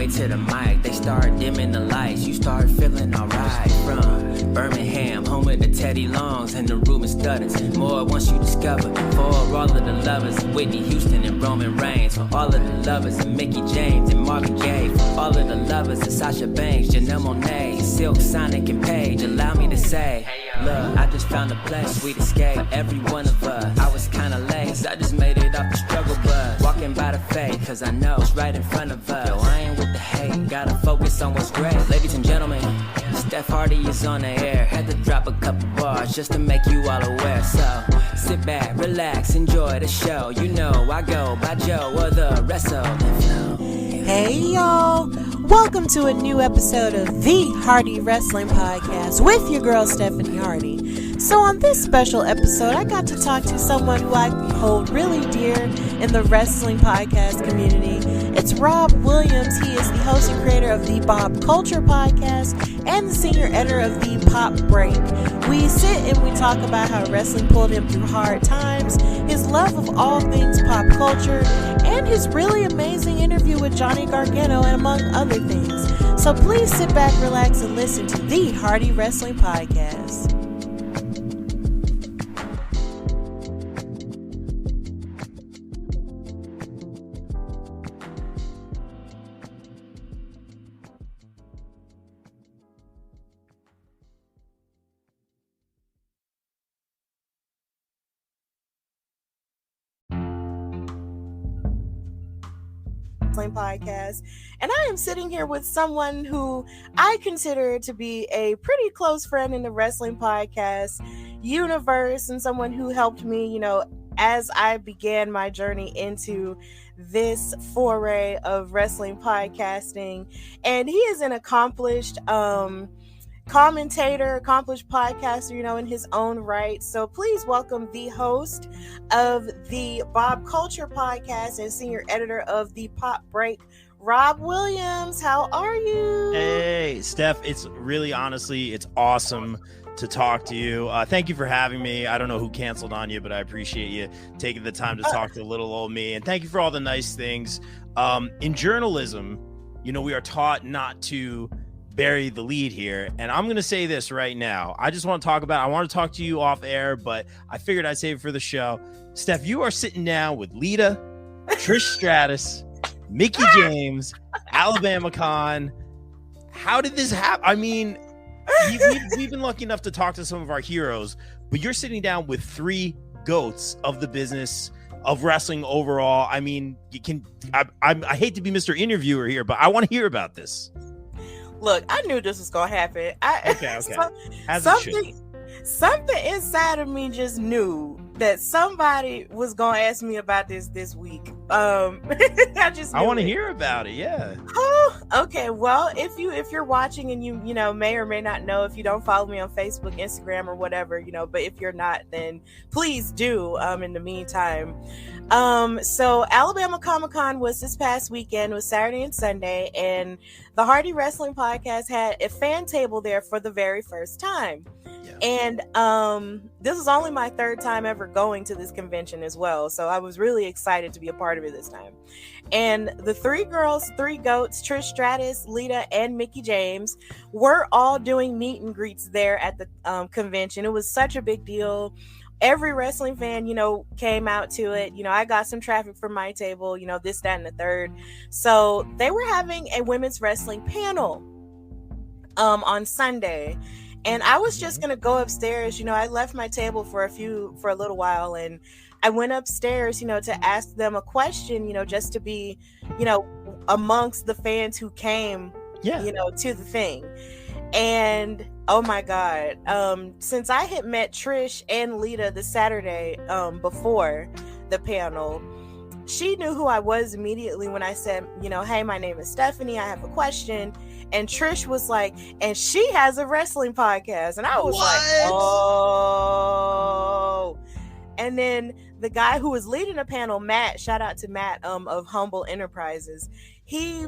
way to the mic. They start dimming the lights. You start feeling alright. From Birmingham, home of the Teddy Longs and the Ruben Studders. More once you discover. For all of the lovers, Whitney Houston and Roman Reigns. For all of the lovers, and Mickey James and Marvin Gaye. For all of the lovers, and Sasha Banks, Janelle Monáe, Silk, Sonic, and Paige. Allow me to say, look, I just found a place, sweet escape. Every one of us, I was kinda late, so I just made it off the struggle bus. Walking by the faith, cause I know it's right in front of us. Yo, I ain't with the hate, gotta focus on what's great. Ladies and gentlemen, Steph Hardy is on the air. Had to drop a couple bars just to make you all aware. So, sit back, relax, enjoy the show. You know I go by Joe or the rest of the flow. Hey y'all, welcome to a new episode of the Hardy Wrestling Podcast with your girl Stephanie Hardy. So on this special episode, I got to talk to someone who I hold really dear in the wrestling podcast community. It's Rob Williams. He is the host and creator of the Bob Culture Podcast and the senior editor of the Pop Break. We sit and we talk about how wrestling pulled him through hard times, his love of all things pop culture, and his really amazing interview with Johnny Gargano, and among other things. So please sit back, relax, and listen to the Hardy Wrestling Podcast. Podcast, and I am sitting here with someone who I consider to be a pretty close friend in the wrestling podcast universe, and someone who helped me, as I began my journey into this foray of wrestling podcasting. And he is an accomplished commentator, accomplished podcaster, in his own right. So please welcome the host of the Bob Culture Podcast and senior editor of the Pop Break, Rob Williams. How are you? Hey, Steph. It's awesome to talk to you. Thank you for having me. I don't know who canceled on you, but I appreciate you taking the time to talk to little old me. And thank you for all the nice things. In journalism, we are taught not to bury the lead here, and I'm gonna say this right now. I want to talk to you off air, but I figured I'd save it for the show. Steph, you are sitting down with Lita, Trish Stratus, Mickey James, Alabama Con. How did this happen? I mean, we've been lucky enough to talk to some of our heroes, but you're sitting down with three goats of the business of wrestling overall. I mean, I hate to be Mr. Interviewer here, but I want to hear about this. Look, I knew this was gonna happen. Okay. Something inside of me just knew that somebody was gonna ask me about this week. I want to hear about it. Yeah. Oh, okay. Well, if you're watching and you may or may not know, if you don't follow me on Facebook, Instagram, or whatever, but if you're not, then please do. In the meantime. So Alabama Comic-Con was this past weekend, was Saturday and Sunday, and the Hardy Wrestling Podcast had a fan table there for the very first time. Yeah. And this is only my third time ever going to this convention as well, so I was really excited to be a part of it this time. And the three goats, Trish Stratus, Lita, and Mickey James, were all doing meet and greets there at the convention. It was such a big deal. Every wrestling fan, came out to it. I got some traffic from my table, this, that, and the third. So they were having a women's wrestling panel on Sunday. And I was just going to go upstairs. I left my table for a little while, and I went upstairs, to ask them a question, just to be, amongst the fans who came, to the thing. And oh my God, since I had met Trish and Lita the Saturday before the panel, she knew who I was immediately when I said, hey, my name is Stephanie, I have a question. And Trish was like, and she has a wrestling podcast. And I was like, oh. And then the guy who was leading the panel, Matt, shout out to Matt of Humble Enterprises, he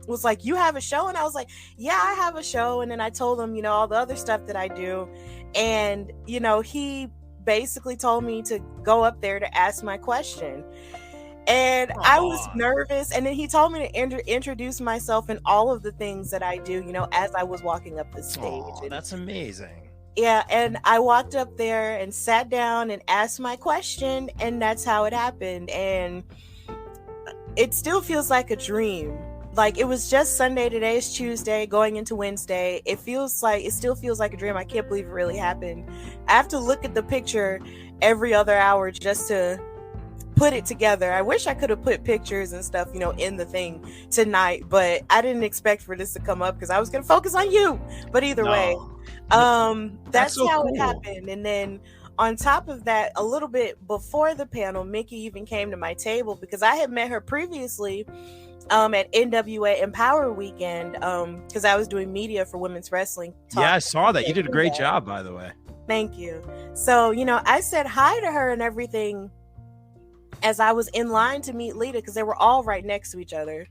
was like, you have a show? And I was like, yeah, I have a show. And then I told him, all the other stuff that I do. And, he basically told me to go up there to ask my question. And I was nervous. And then he told me to introduce myself and all of the things that I do, as I was walking up the stage. And that's amazing. yeah, and I walked up there and sat down and asked my question, and that's how it happened. And it still feels like a dream. Like, it was just Sunday, today is Tuesday, going into Wednesday. It still feels like a dream. I can't believe it really happened. I have to look at the picture every other hour just to put it together. I wish I could have put pictures and stuff, in the thing tonight, but I didn't expect for this to come up because I was going to focus on you. But either way, that's so how cool. It happened. And then on top of that, a little bit before the panel, Mickey even came to my table because I had met her previously at NWA Empower Weekend because I was doing media for women's wrestling. Yeah, I saw that. You did a great job, by the way. Thank you. So, I said hi to her and everything as I was in line to meet Lita because they were all right next to each other.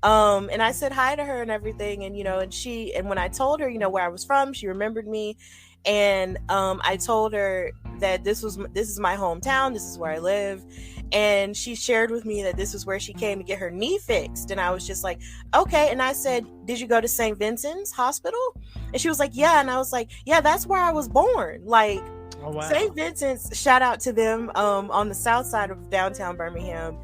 And I said hi to her and everything. And, and when I told her, where I was from, she remembered me. And I told her that this is my hometown. This is where I live. And she shared with me that this is where she came to get her knee fixed. And I was just like, okay. And I said, did you go to St. Vincent's Hospital? And she was like, yeah. And I was like, yeah, that's where I was born. Like, oh, wow. St. Vincent's, shout out to them, on the south side of downtown Birmingham,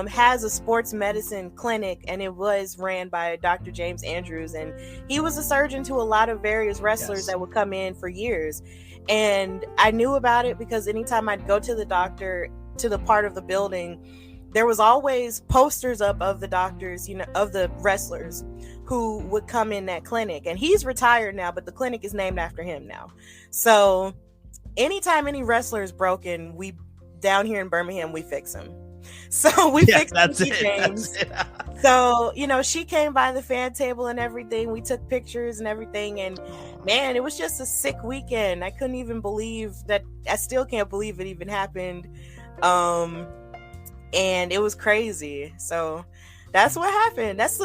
has a sports medicine clinic, and it was ran by Dr. James Andrews. And he was a surgeon to a lot of various wrestlers that would come in for years. And I knew about it because anytime I'd go to the doctor, to the part of the building, there was always posters up of the doctors, of the wrestlers who would come in that clinic. And he's retired now, but the clinic is named after him now. So anytime any wrestler is broken, we down here in Birmingham, we fix him. So we fixed James. So, she came by the fan table and everything. We took pictures and everything. And man, it was just a sick weekend. I couldn't even believe that. I still can't believe it even happened. And it was crazy. So that's what happened. That's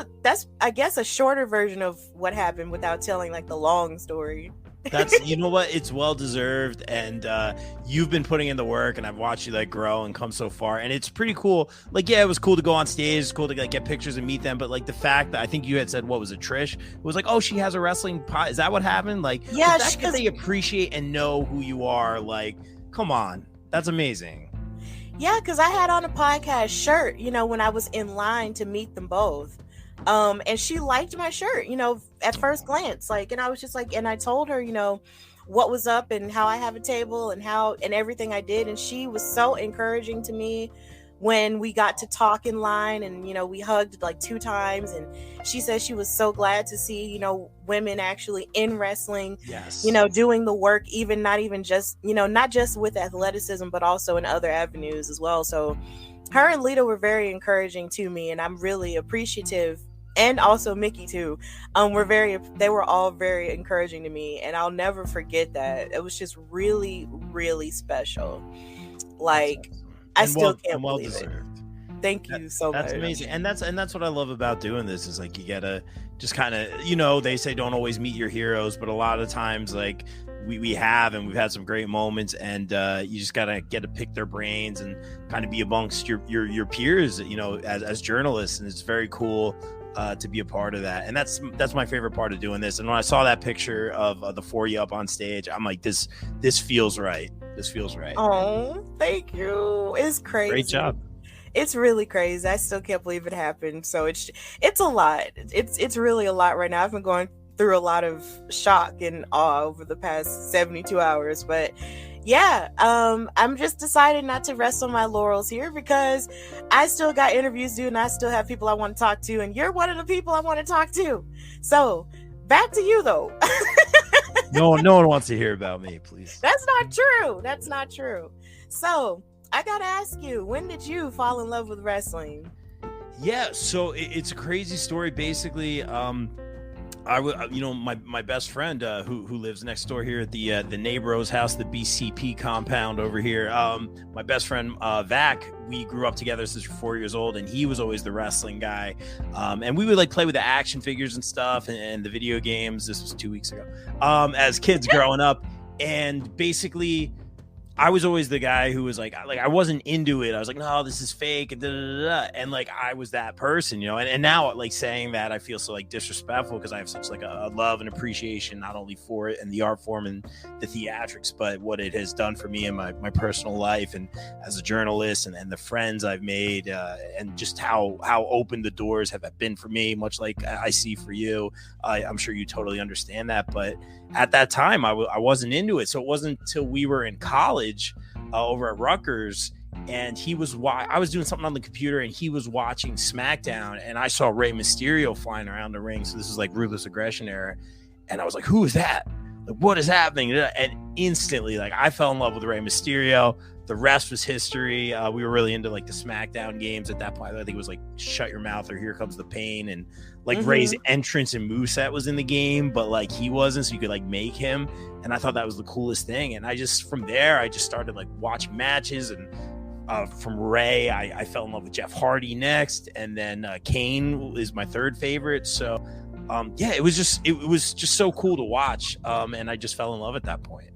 I guess a shorter version of what happened without telling like the long story. That's, you know what, it's well deserved, and you've been putting in the work, and I've watched you like grow and come so far, and it's pretty cool. Like, yeah, it was cool to go on stage, it's cool to like get pictures and meet them, but like the fact that I think you had said, what was it, Trish? It was like, oh, she has a wrestling pot. Is that what happened? Like, yeah, the fact that they appreciate and know who you are, like, come on, that's amazing. Yeah, because I had on a podcast shirt, when I was in line to meet them both. And she liked my shirt, at first glance, like, and I was just like, and I told her, what was up and how I have a table and everything I did. And she was so encouraging to me when we got to talk in line, and, we hugged like 2 times, and she said she was so glad to see, women actually in wrestling, doing the work, not just with athleticism, but also in other avenues as well. So her and Lita were very encouraging to me, and I'm really appreciative. And also Mickey too. They were all very encouraging to me, and I'll never forget that. It was just really, really special. Like, I still can't believe it. Thank you so much. That's amazing. And that's what I love about doing this, is like, you gotta just kind of, they say don't always meet your heroes, but a lot of times, like, we have, and we've had some great moments, and you just gotta get to pick their brains and kind of be amongst your peers, as journalists. And it's very cool to be a part of that. And that's my favorite part of doing this. And when I saw that picture of the 4 of you up on stage, I'm like, this feels right. This feels right. Oh, thank you. It's crazy. Great job. It's really crazy. I still can't believe it happened. So it's a lot. It's really a lot right now. I've been going through a lot of shock and awe over the past 72 hours, but yeah, I'm just decided not to rest on my laurels here, because I still got interviews to do, and I still have people I want to talk to, and you're one of the people I want to talk to. So back to you though. No one wants to hear about me, please. That's not true. So I gotta ask you, when did you fall in love with wrestling? Yeah, so it's a crazy story. Basically, my best friend who lives next door here at the neighbor's house, the BCP compound over here. My best friend Vac, we grew up together since we were 4 years old, and he was always the wrestling guy. And we would like play with the action figures and stuff, and the video games. This was 2 weeks ago. As kids growing up, and basically, I was always the guy who was like I wasn't into it. I was like, no, this is fake, and and like I was that person, you know. And now, like, saying that, I feel so like disrespectful because I have such like a love and appreciation not only for it and the art form and the theatrics, but what it has done for me in my personal life and as a journalist, and the friends I've made, and just how open the doors have been for me, much like I see for you. I'm sure you totally understand that, but at that time I wasn't into it. So it wasn't until we were in college over at Rutgers, and I was doing something on the computer and he was watching SmackDown, and I saw Rey Mysterio flying around the ring. So this is like Ruthless Aggression era, and I was like, who is that? Like, what is happening? And instantly, like, I fell in love with Rey Mysterio. The rest was history. We were really into like the SmackDown games at that point. I think it was like Shut Your Mouth or Here Comes the Pain, and like Rey's entrance and moveset was in the game, but like he wasn't, so you could like make him. And I thought that was the coolest thing. And from there I just started like watching matches, and from Rey I fell in love with Jeff Hardy next, and then Kane is my third favorite. So yeah, it was just so cool to watch, and I just fell in love at that point.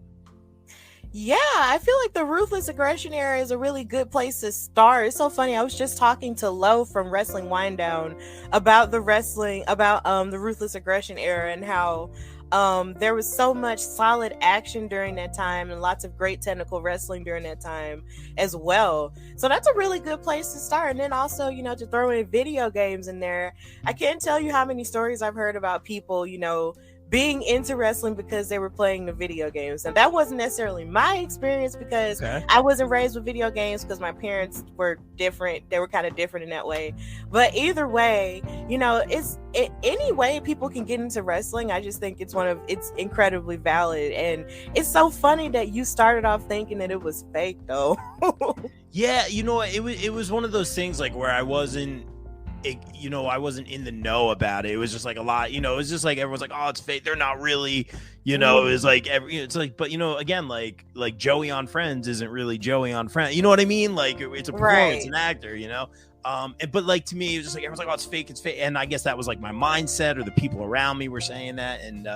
Yeah, I feel like the Ruthless Aggression era is a really good place to start. It's so funny. I was just talking to Lo from Wrestling Wind Down about the Ruthless Aggression era, and how there was so much solid action during that time and lots of great technical wrestling during that time as well. So that's a really good place to start. And then also, you know, to throw in video games in there, I can't tell you how many stories I've heard about people, you know, being into wrestling because they were playing the video games. And that wasn't necessarily my experience, because I wasn't raised with video games, because my parents were different. They were kind of different in that way. But either way, you know, any way people can get into wrestling, I just think it's incredibly valid. And it's so funny that you started off thinking that it was fake, though. Yeah, you know, it was one of those things like where I wasn't in the know about it. It was just like a lot, you know, it was just like everyone's like, oh, it's fake, they're not really, you know. It was like it's like, but you know, again, like Joey on Friends isn't really Joey on Friends, you know what I mean? Like, it's a performance, an actor, you know. But like, to me, it was just like everyone's like, oh, it's fake, and I guess that was like my mindset, or the people around me were saying that. And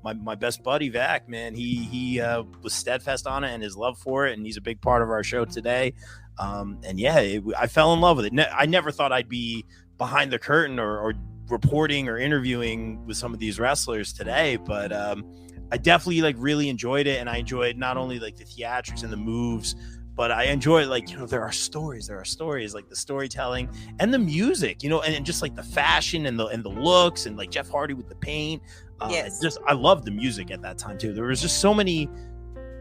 my best buddy Vac, man, he was steadfast on it and his love for it, and he's a big part of our show today. And yeah, I fell in love with it. I never thought I'd be behind the curtain or reporting or interviewing with some of these wrestlers today, but I definitely like really enjoyed it. And I enjoyed not only like the theatrics and the moves, but I enjoyed, like, you know, there are stories like the storytelling and the music, you know, and just like the fashion and the looks, and like Jeff Hardy with the paint. I loved the music at that time too. There was just so many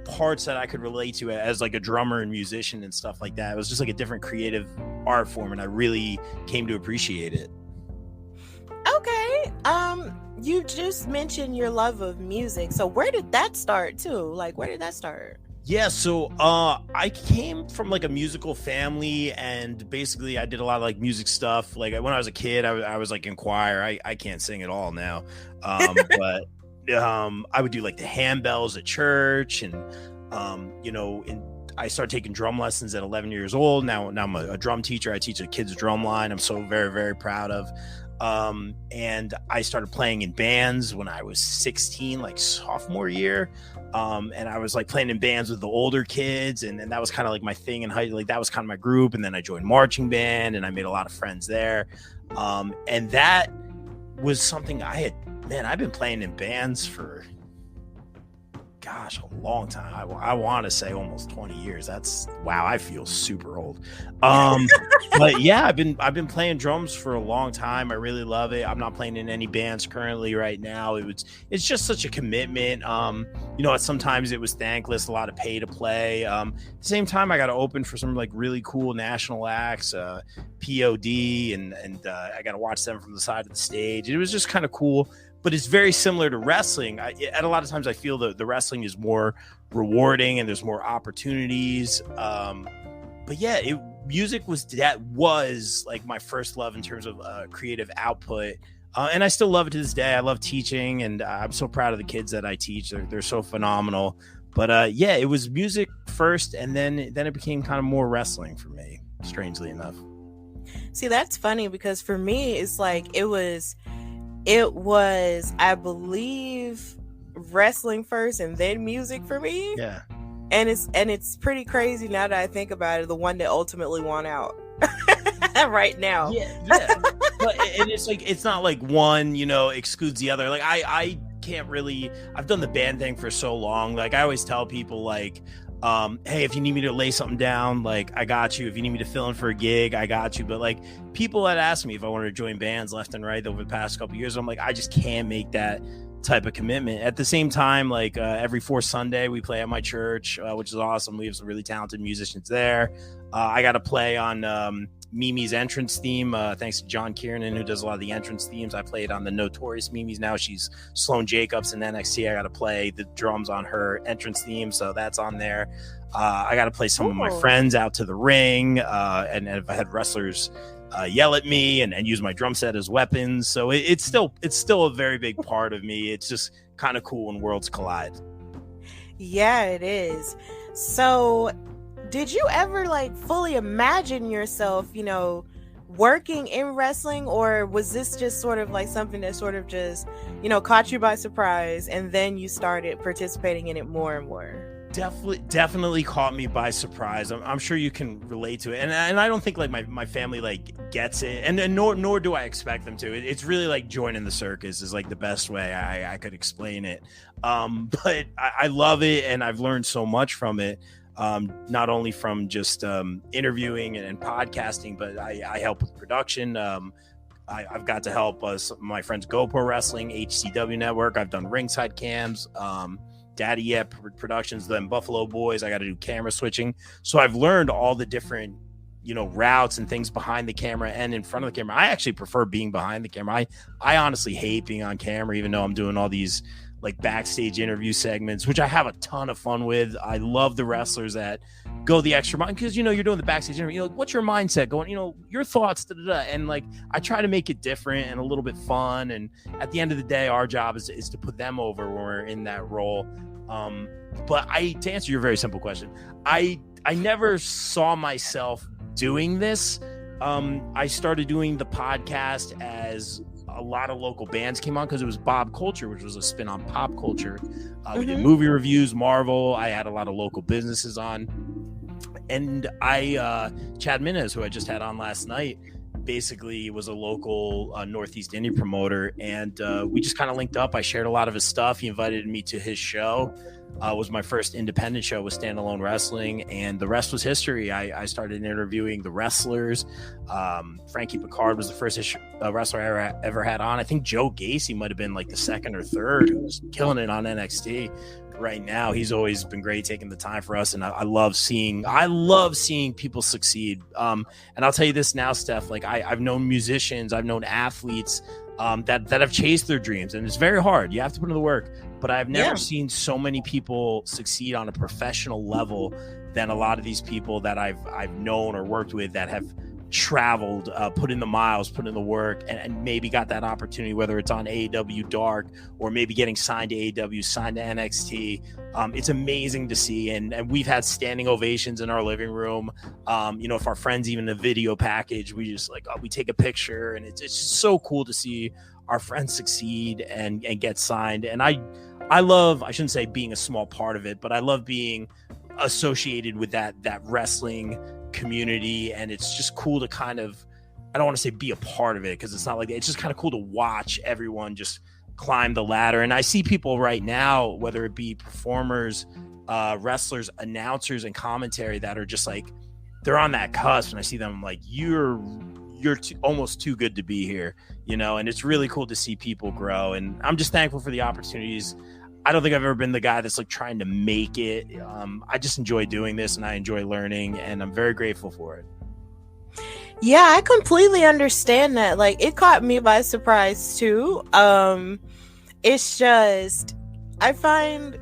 parts that I could relate to as like a drummer and musician and stuff like that. It was just like a different creative art form, and I really came to appreciate it. Okay. You just mentioned your love of music. So where did that start too? Like, where did that start? Yeah, so I came from like a musical family, and basically I did a lot of like music stuff. Like when I was a kid, I was like in choir. I can't sing at all now, but I would do like the handbells at church, and you know, I started taking drum lessons at 11 years old. Now I'm a drum teacher. I teach a kids drum line. I'm so very, very proud of. And I started playing in bands when I was 16, like sophomore year. And I was like playing in bands with the older kids, and that was kind of like my thing in high, like that was kind of my group. And then I joined marching band, and I made a lot of friends there. And that was something I've been playing in bands for, gosh, a long time. I want to say almost 20 years. Wow, I feel super old. But yeah, I've been playing drums for a long time. I really love it. I'm not playing in any bands currently right now. It's just such a commitment. You know, sometimes it was thankless, a lot of pay to play. At the same time, I got to open for some like really cool national acts, POD, and I got to watch them from the side of the stage. It was just kind of cool. But it's very similar to wrestling. At a lot of times I feel the wrestling is more rewarding and there's more opportunities. But yeah, music was like my first love in terms of creative output. And I still love it to this day. I love teaching, and I'm so proud of the kids that I teach. They're so phenomenal. But yeah, it was music first, and then it became kind of more wrestling for me, strangely enough. See, that's funny, because for me, it's like it was, I believe, wrestling first and then music for me. Yeah. And it's pretty crazy now that I think about it, the one that ultimately won out right now. Yeah. But and it's like, it's not like one, you know, excludes the other. Like I can't really, I've done the band thing for so long. Like I always tell people, like, hey, if you need me to lay something down, like, I got you. If you need me to fill in for a gig, I got you. But like, people had asked me if I wanted to join bands left and right over the past couple of years. I'm like, I just can't make that type of commitment. At the same time, like, every fourth Sunday we play at my church, which is awesome. We have some really talented musicians there. I got to play on Mimi's entrance theme, thanks to John Kiernan, who does a lot of the entrance themes. I played on the Notorious Mimi's. Now she's Sloane Jacobs in NXT. I got to play the drums on her entrance theme, so that's on there. I got to play some of my friends out to the ring, and if I had wrestlers yell at me and use my drum set as weapons. So it's still a very big part of me. It's just kind of cool when worlds collide. Yeah, it is. So did you ever like fully imagine yourself, you know, working in wrestling, or was this just sort of like something that sort of just, you know, caught you by surprise and then you started participating in it more and more? Definitely caught me by surprise. I'm sure you can relate to it, and I don't think like my family like gets it, and nor do I expect them to. It's really like joining the circus is like the best way I could explain it. But I love it, and I've learned so much from it. Not only from just interviewing and podcasting, but I help with production. I've got to help my friends GoPro Wrestling, HCW Network. I've done ringside cams, Daddy Yep Productions, then Buffalo Boys. I got to do camera switching. So I've learned all the different, you know, routes and things behind the camera and in front of the camera. I actually prefer being behind the camera. I honestly hate being on camera, even though I'm doing all these like backstage interview segments, which I have a ton of fun with. I love the wrestlers that go the extra mile, because, you know, you're doing the backstage interview, you know, what's your mindset going, you know, your thoughts, and like, I try to make it different and a little bit fun. And at the end of the day, our job is to put them over when we're in that role. But to answer your very simple question, I never saw myself doing this. I started doing the podcast as a lot of local bands came on, because it was Bob Culture, which was a spin on pop culture. We did movie reviews, Marvel. I had a lot of local businesses on, and Chad Minez, who I just had on last night, basically was a local Northeast indie promoter, and we just kind of linked up. I shared a lot of his stuff. He invited me to his show. It was my first independent show with Standalone Wrestling, and the rest was history. I started interviewing the wrestlers. Frankie Picard was the first wrestler I ever had on. I think Joe Gacy might have been like the second or third, who was killing it on NXT right now. He's always been great, taking the time for us, and I love seeing people succeed. And I'll tell you this now, Steph, like I've known musicians, I've known athletes that have chased their dreams, and it's very hard. You have to put in the work, but I've never seen so many people succeed on a professional level than a lot of these people that I've known or worked with that have traveled, put in the miles, put in the work, and maybe got that opportunity, whether it's on AEW Dark or maybe getting signed to AEW, signed to NXT. It's amazing to see, and we've had standing ovations in our living room. You know, if our friends even a video package, we just like, we take a picture, and it's just so cool to see our friends succeed and get signed. And I love, I shouldn't say being a small part of it, but I love being associated with that wrestling community. And it's just cool to kind of, I don't want to say be a part of it, because it's not like that. It's just kind of cool to watch everyone just climb the ladder. And I see people right now, whether it be performers, wrestlers, announcers, and commentary, that are just like, they're on that cusp, and I see them, I'm like, you're almost too good to be here, you know. And it's really cool to see people grow, and I'm just thankful for the opportunities. I don't think I've ever been the guy that's like trying to make it. I just enjoy doing this, and I enjoy learning, and I'm very grateful for it. Yeah, I completely understand that. Like, it caught me by surprise too. It's just, I find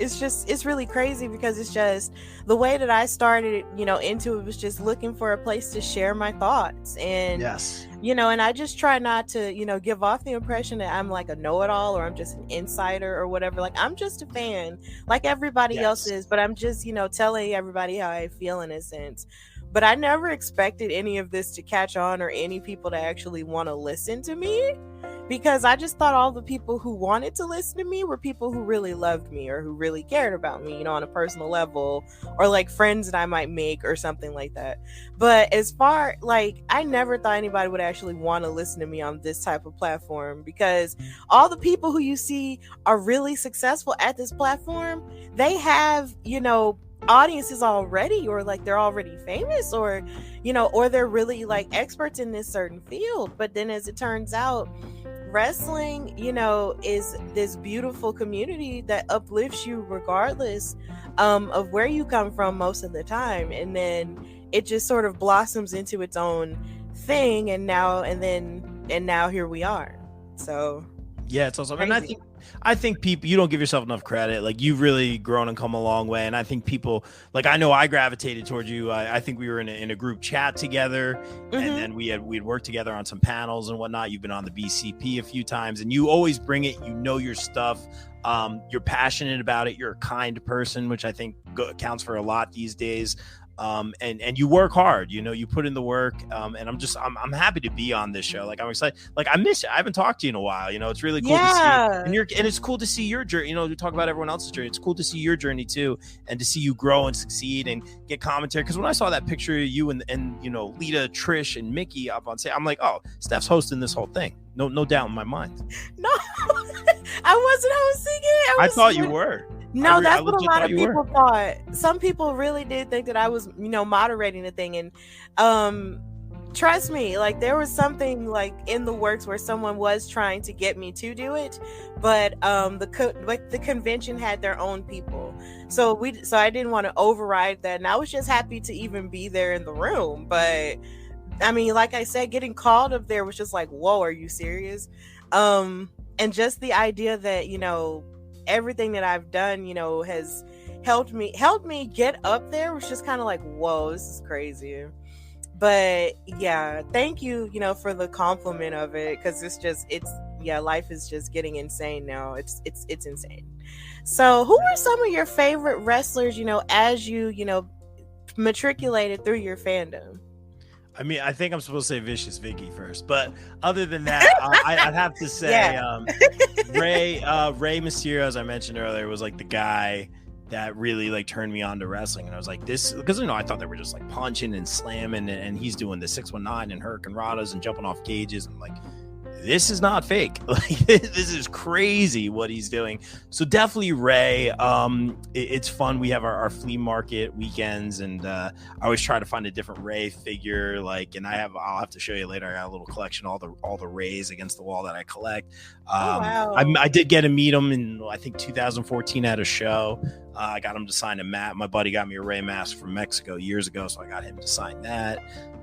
it's really crazy, because it's just the way that I started, you know, into it was just looking for a place to share my thoughts. And yes, you know, and I just try not to, you know, give off the impression that I'm like a know-it-all or I'm just an insider or whatever. Like, I'm just a fan like everybody else is, but I'm just, you know, telling everybody how I feel in a sense. But I never expected any of this to catch on, or any people to actually want to listen to me. because I just thought all the people who wanted to listen to me were people who really loved me or who really cared about me, on a personal level, or like friends that I might make or something like that. But as far like, I never thought anybody would actually want to listen to me on this type of platform, because all the people who you see are really successful at this platform, they have, audiences already, or like they're already famous, or or they're really like experts in this certain field. But then as it turns out, wrestling is this beautiful community that uplifts you regardless of where you come from most of the time, and then it just sort of blossoms into its own thing, and now here we are. So yeah, it's awesome. And I think people, you don't give yourself enough credit. Like, you've really grown and come a long way. And I think people, like, I know I gravitated towards you. I think we were in a group chat together, and then we'd worked together on some panels and whatnot. You've been on the BCP a few times, and you always bring it. Your stuff. You're passionate about it. You're a kind person, which I think counts for a lot these days. And you work hard, you put in the work. And I'm happy to be on this show. Like, I'm excited. Like, I miss you. I haven't talked to you in a while. It's really cool to see you. And it's cool to see your journey. We talk about everyone else's journey. It's cool to see your journey too, and to see you grow and succeed and get commentary. Because when I saw that picture of you and Lita, Trish, and Mickey up on stage, I'm like, oh, Steph's hosting this whole thing. No doubt in my mind. No, I wasn't hosting it. I thought you were. No, that's what a lot of people thought. Some people really did think that I was, moderating the thing. And trust me, like, there was something like in the works where someone was trying to get me to do it, but the convention had their own people. So I didn't want to override that. And I was just happy to even be there in the room. But I mean, like I said, getting called up there was just like, whoa, are you serious? And just the idea that, everything that I've done, has helped me get up there was just kind of like, whoa, this is crazy. But yeah, thank you, for the compliment of it, because life is just getting insane now. It's insane. So who were some of your favorite wrestlers, as you, matriculated through your fandom? I mean, I think I'm supposed to say Vicious Vicky first, but other than that, I'd have to say Rey Mysterio, as I mentioned earlier, was like the guy that really like turned me on to wrestling. And I was like, this, because I thought they were just like punching and slamming, and he's doing the 619 and Hurricane Radas and jumping off cages. I'm like, this is not fake. Like, this is crazy what he's doing. So definitely Rey. It's fun. We have our flea market weekends, and I always try to find a different Rey figure. Like, and I'll have to show you later. I got a little collection, all the Reys against the wall that I collect. Wow. I did get to meet him in, I think, 2014 at a show. I got him to sign a mat. My buddy got me a Rey mask from Mexico years ago, so I got him to sign that.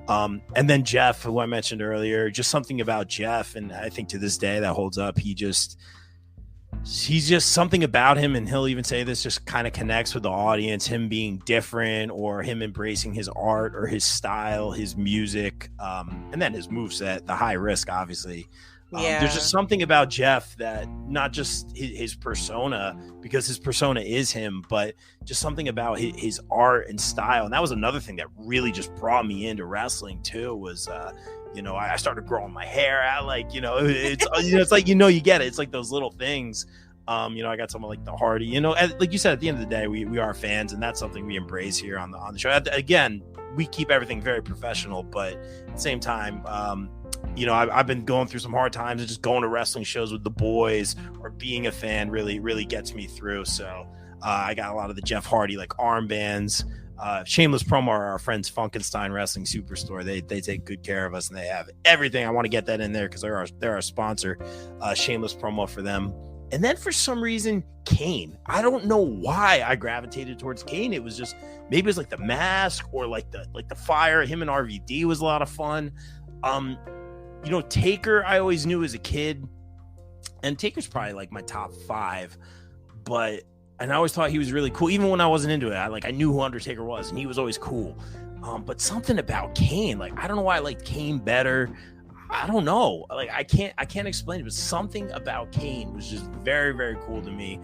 And then Jeff, who I mentioned earlier, just something about Jeff, and I think to this day that holds up. He's just something about him, and he'll even say this, just kind of connects with the audience, him being different, or him embracing his art or his style, his music, and then his moveset, the high risk, obviously. There's just something about Jeff that, not just his persona, because his persona is him, but just something about his art and style. And that was another thing that really just brought me into wrestling too, was I started growing my hair out, like, it's like, you get it. It's like those little things. I got someone like the Hardy, like you said, at the end of the day, we are fans, and that's something we embrace here on the show. Again, we keep everything very professional, but at the same time, I've been going through some hard times, and just going to wrestling shows with the boys or being a fan really, really gets me through. So I got a lot of the Jeff Hardy, like, armbands. Shameless promo, our friends Funkenstein Wrestling Superstore. They take good care of us, and they have everything. I want to get that in there because they're our sponsor. Shameless promo for them. And then for some reason, Kane. I don't know why I gravitated towards Kane. It was just, maybe it was like the mask, or like the fire. Him and RVD was a lot of fun. Taker, I always knew as a kid, and Taker's probably like my top 5, and I always thought he was really cool, even when I wasn't into it. I knew who Undertaker was, and he was always cool. But something about Kane, like, I don't know why I liked Kane better. I don't know. Like, I can't explain it, but something about Kane was just very, very cool to me.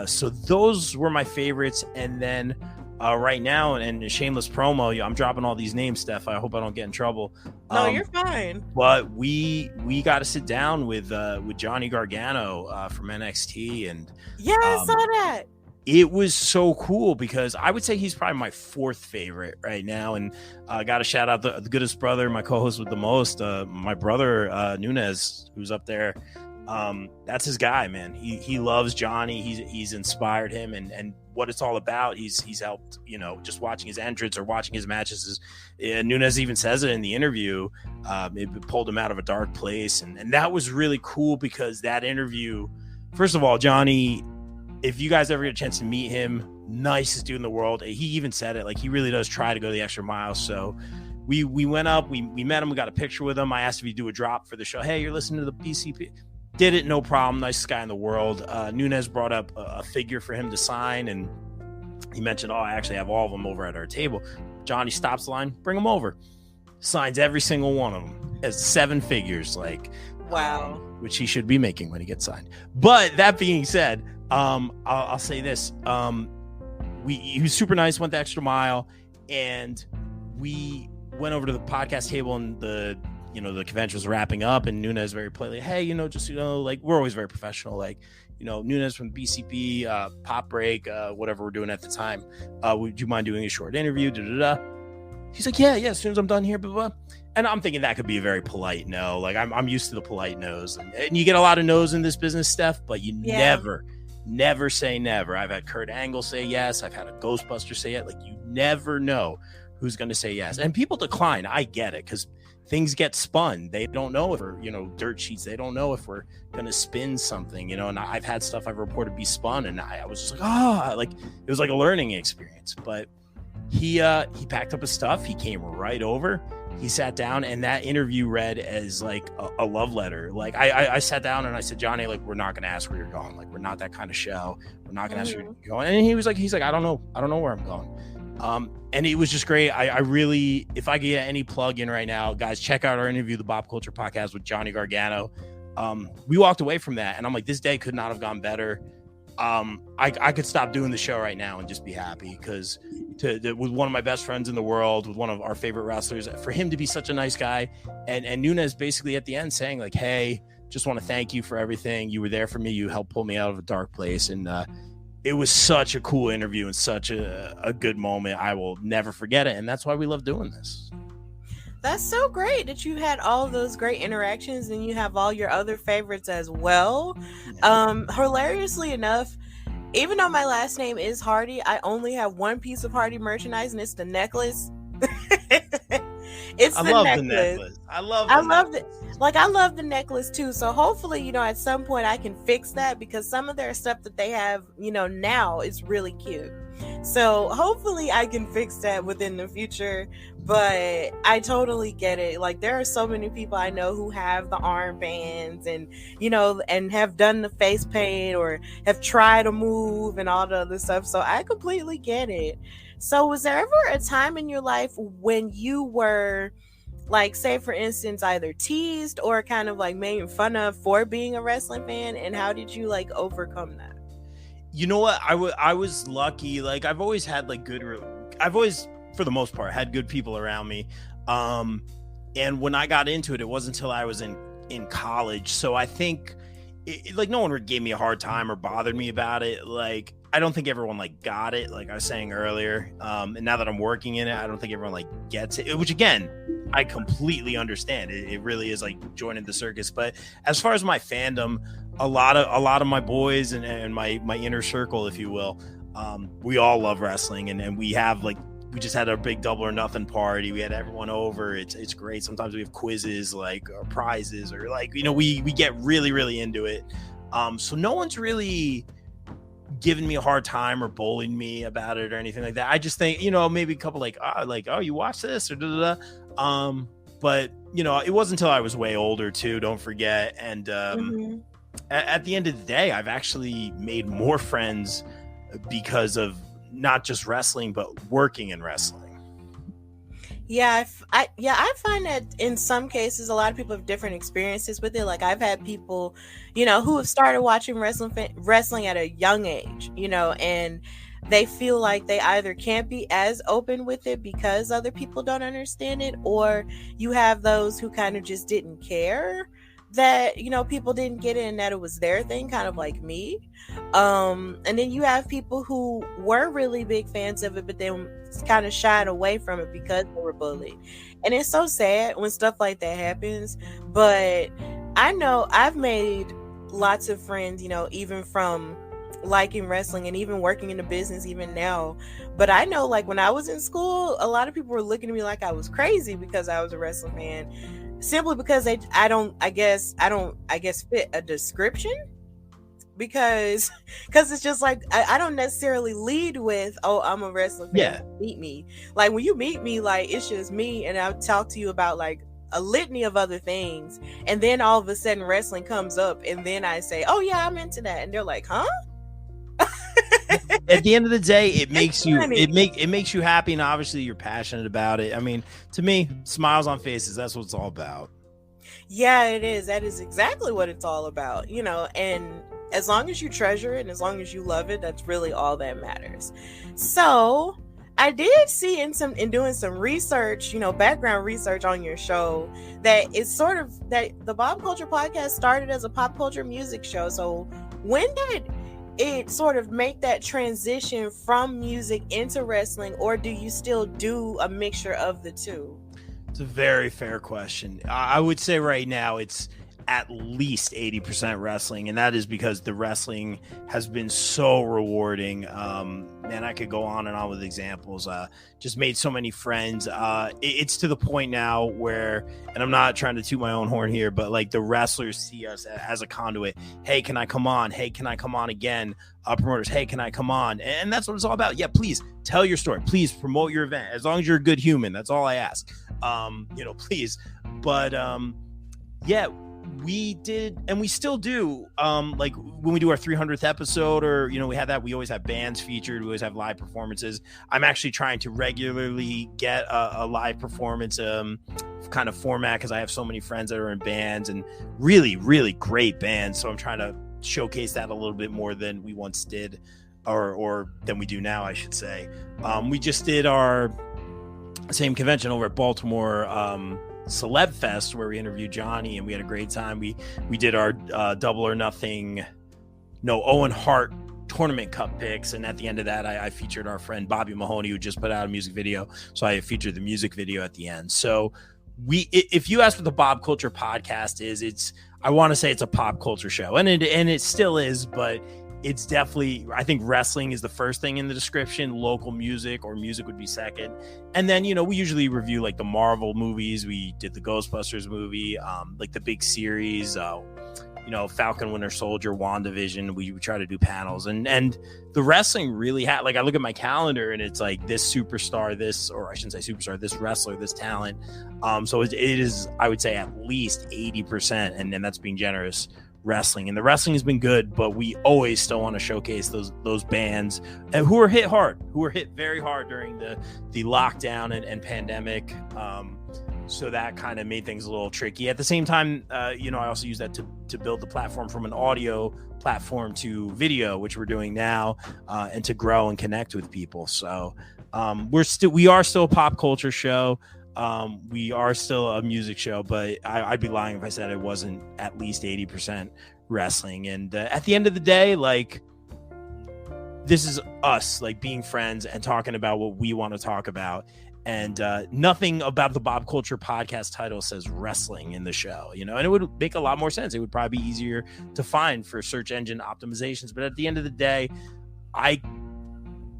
So those were my favorites. And then right now, and a shameless promo. I'm dropping all these names, Steph. I hope I don't get in trouble. No, you're fine. But we got to sit down with Johnny Gargano from NXT, and yeah, I saw that. It was so cool because I would say he's probably my fourth favorite right now. And I got to shout out the goodest brother, my co-host with the most, my brother Nunez, who's up there. That's his guy, man. He loves Johnny. He's inspired him, and what it's all about. He's helped, just watching his entrance or watching his matches. Nunez even says it in the interview. It pulled him out of a dark place, and that was really cool because that interview. First of all, Johnny, if you guys ever get a chance to meet him, nicest dude in the world. He even said it, like he really does try to go the extra mile. So we went up, we met him, we got a picture with him. I asked if he'd do a drop for the show. Hey, you're listening to the BCP. Did it, no problem. Nicest guy in the world. Nunez brought up a figure for him to sign, and he mentioned, I actually have all of them over at our table. Johnny stops the line, bring them over. Signs every single one of them as 7 figures, wow, which he should be making when he gets signed. But that being said, I'll say this. He was super nice, went the extra mile, and we went over to the podcast table, and the convention was wrapping up, and Nunez very politely, hey, we're always very professional. Nunez from BCP, Pop Break, whatever we're doing at the time. Would you mind doing a short interview? He's like, yeah, as soon as I'm done here, blah, blah. And I'm thinking that could be a very polite no. I'm used to the polite no's, and you get a lot of no's in this business, Steph, but you never say never. I've had Kurt Angle say yes. I've had a Ghostbuster say it. You never know who's going to say yes. And people decline. I get it, because things get spun. They don't know if we're, dirt sheets. They don't know if we're going to spin something, and I've had stuff I've reported be spun, and I was just it was like a learning experience. But he packed up his stuff. He came right over. He sat down, and that interview read as a love letter. I sat down and I said, Johnny, we're not going to ask where you're going. We're not that kind of show. We're not going to ask where you're going. And he was like, I don't know where I'm going. And it was just great. I really, if I could get any plug in right now, guys, check out our interview, the Bob Culture Podcast with Johnny Gargano. We walked away from that, and I'm like, this day could not have gone better. I could stop doing the show right now and just be happy, because with one of my best friends in the world, with one of our favorite wrestlers, for him to be such a nice guy, and Nunez basically at the end saying hey, just want to thank you for everything. You were there for me. You helped pull me out of a dark place. And it was such a cool interview and such a good moment. I will never forget it. And that's why we love doing this. That's so great that you had all those great interactions, and you have all your other favorites as well. Hilariously enough, even though my last name is Hardy, I only have one piece of Hardy merchandise, and it's the necklace. I love the necklace. I love it. I love the necklace too. So hopefully, at some point I can fix that, because some of their stuff that they have, now is really cute. So hopefully I can fix that within the future. But I totally get it. There are so many people I know who have the armbands and, and have done the face paint or have tried a move and all the other stuff. So I completely get it. So was there ever a time in your life when you were, say for instance, either teased or kind of made fun of for being a wrestling fan, and how did you overcome that? You know what? I was lucky. I've always had I've always, for the most part, had good people around me. And when I got into it, it wasn't until I was in college. So I think no one gave me a hard time or bothered me about it. I don't think everyone got it, like I was saying earlier. And now that I'm working in it, I don't think everyone gets it, which again, I completely understand. It really is joining the circus. But as far as my fandom, a lot of my boys and my inner circle, if you will, we all love wrestling, and we have we just had a big Double or Nothing party. We had everyone over. It's great. Sometimes we have quizzes, or prizes, or we get really, really into it. So no one's really giving me a hard time or bullying me about it or anything like that. I just think, maybe a couple oh, you watch this or da da da. But it wasn't until I was way older too, don't forget. And at the end of the day, I've actually made more friends because of not just wrestling, but working in wrestling. Yeah, I find that in some cases, a lot of people have different experiences with it. I've had people, who have started watching wrestling at a young age, and they feel like they either can't be as open with it because other people don't understand it, or you have those who kind of just didn't care that, you know, people didn't get it and that it was their thing, kind of like me. And then you have people who were really big fans of it, but then kind of shied away from it because they were bullied. And it's so sad when stuff like that happens. But I know I've made lots of friends, you know, even from liking wrestling and even working in the business even now. But I know, like, when I was in school, a lot of people were looking at me like I was crazy because I was a wrestling fan, simply because I guess fit a description, because it's just like I don't necessarily lead with, oh, I'm a wrestling fan. Yeah. Meet me. Like, when you meet me, like, it's just me, and I'll talk to you about like a litany of other things, and then all of a sudden wrestling comes up, and then I say, oh yeah, I'm into that, and they're like, huh? At the end of the day, it makes you happy, and obviously you're passionate about it. I mean, to me, smiles on faces, that's what it's all about. Yeah, it is. That is exactly what it's all about, you know. And as long as you treasure it and as long as you love it, that's really all that matters. So I did see in doing some research, you know, background research on your show, that it's sort of that the Pop Culture Podcast started as a pop culture music show. So when did it sort of make that transition from music into wrestling, or do you still do a mixture of the two? It's a very fair question. I would say right now it's at least 80% wrestling, and that is because the wrestling has been so rewarding. And I could go on and on with examples. Just made so many friends. It's to the point now where, and I'm not trying to toot my own horn here, but like the wrestlers see us as a conduit. Hey, can I come on? Hey, can I come on again? Promoters, hey, can I come on? And that's what it's all about. Yeah, please tell your story. Please promote your event. As long as you're a good human, that's all I ask. Please. But yeah, we did, and we still do, like when we do our 300th episode, or, you know, we have that, we always have bands featured, we always have live performances. I'm actually trying to regularly get a live performance kind of format, because I have so many friends that are in bands, and really, really great bands. So I'm trying to showcase that a little bit more than we once did, or than we do now, I should say. We just did our same convention over at Baltimore Celeb Fest, where we interviewed Johnny, and we had a great time. We did our Double or Nothing, Owen Hart Tournament Cup picks, and at the end of that, I featured our friend Bobby Mahoney, who just put out a music video, so I featured the music video at the end. So if you ask what the Bob Culture Podcast is, I want to say it's a pop culture show, and it still is, but it's definitely, I think wrestling is the first thing in the description. Local music or music would be second. And then, you know, we usually review like the Marvel movies. We did the Ghostbusters movie, like the big series, Falcon Winter Soldier, WandaVision. We try to do panels, and the wrestling really like, I look at my calendar and it's like this superstar, this wrestler, this talent. So it is, I would say, at least 80%. And then that's being generous. Wrestling, and the wrestling has been good, but we always still want to showcase those bands who were hit very hard during the lockdown and pandemic. So that kind of made things a little tricky. At the same time, I also use that to build the platform from an audio platform to video, which we're doing now, and to grow and connect with people. So we are still a pop culture show. We are still a music show, but I'd be lying if I said it wasn't at least 80% wrestling. And at the end of the day, like, this is us, like, being friends and talking about what we want to talk about. And nothing about the Bob Culture Podcast title says wrestling in the show, and it would make a lot more sense. It would probably be easier to find for search engine optimizations. But at the end of the day,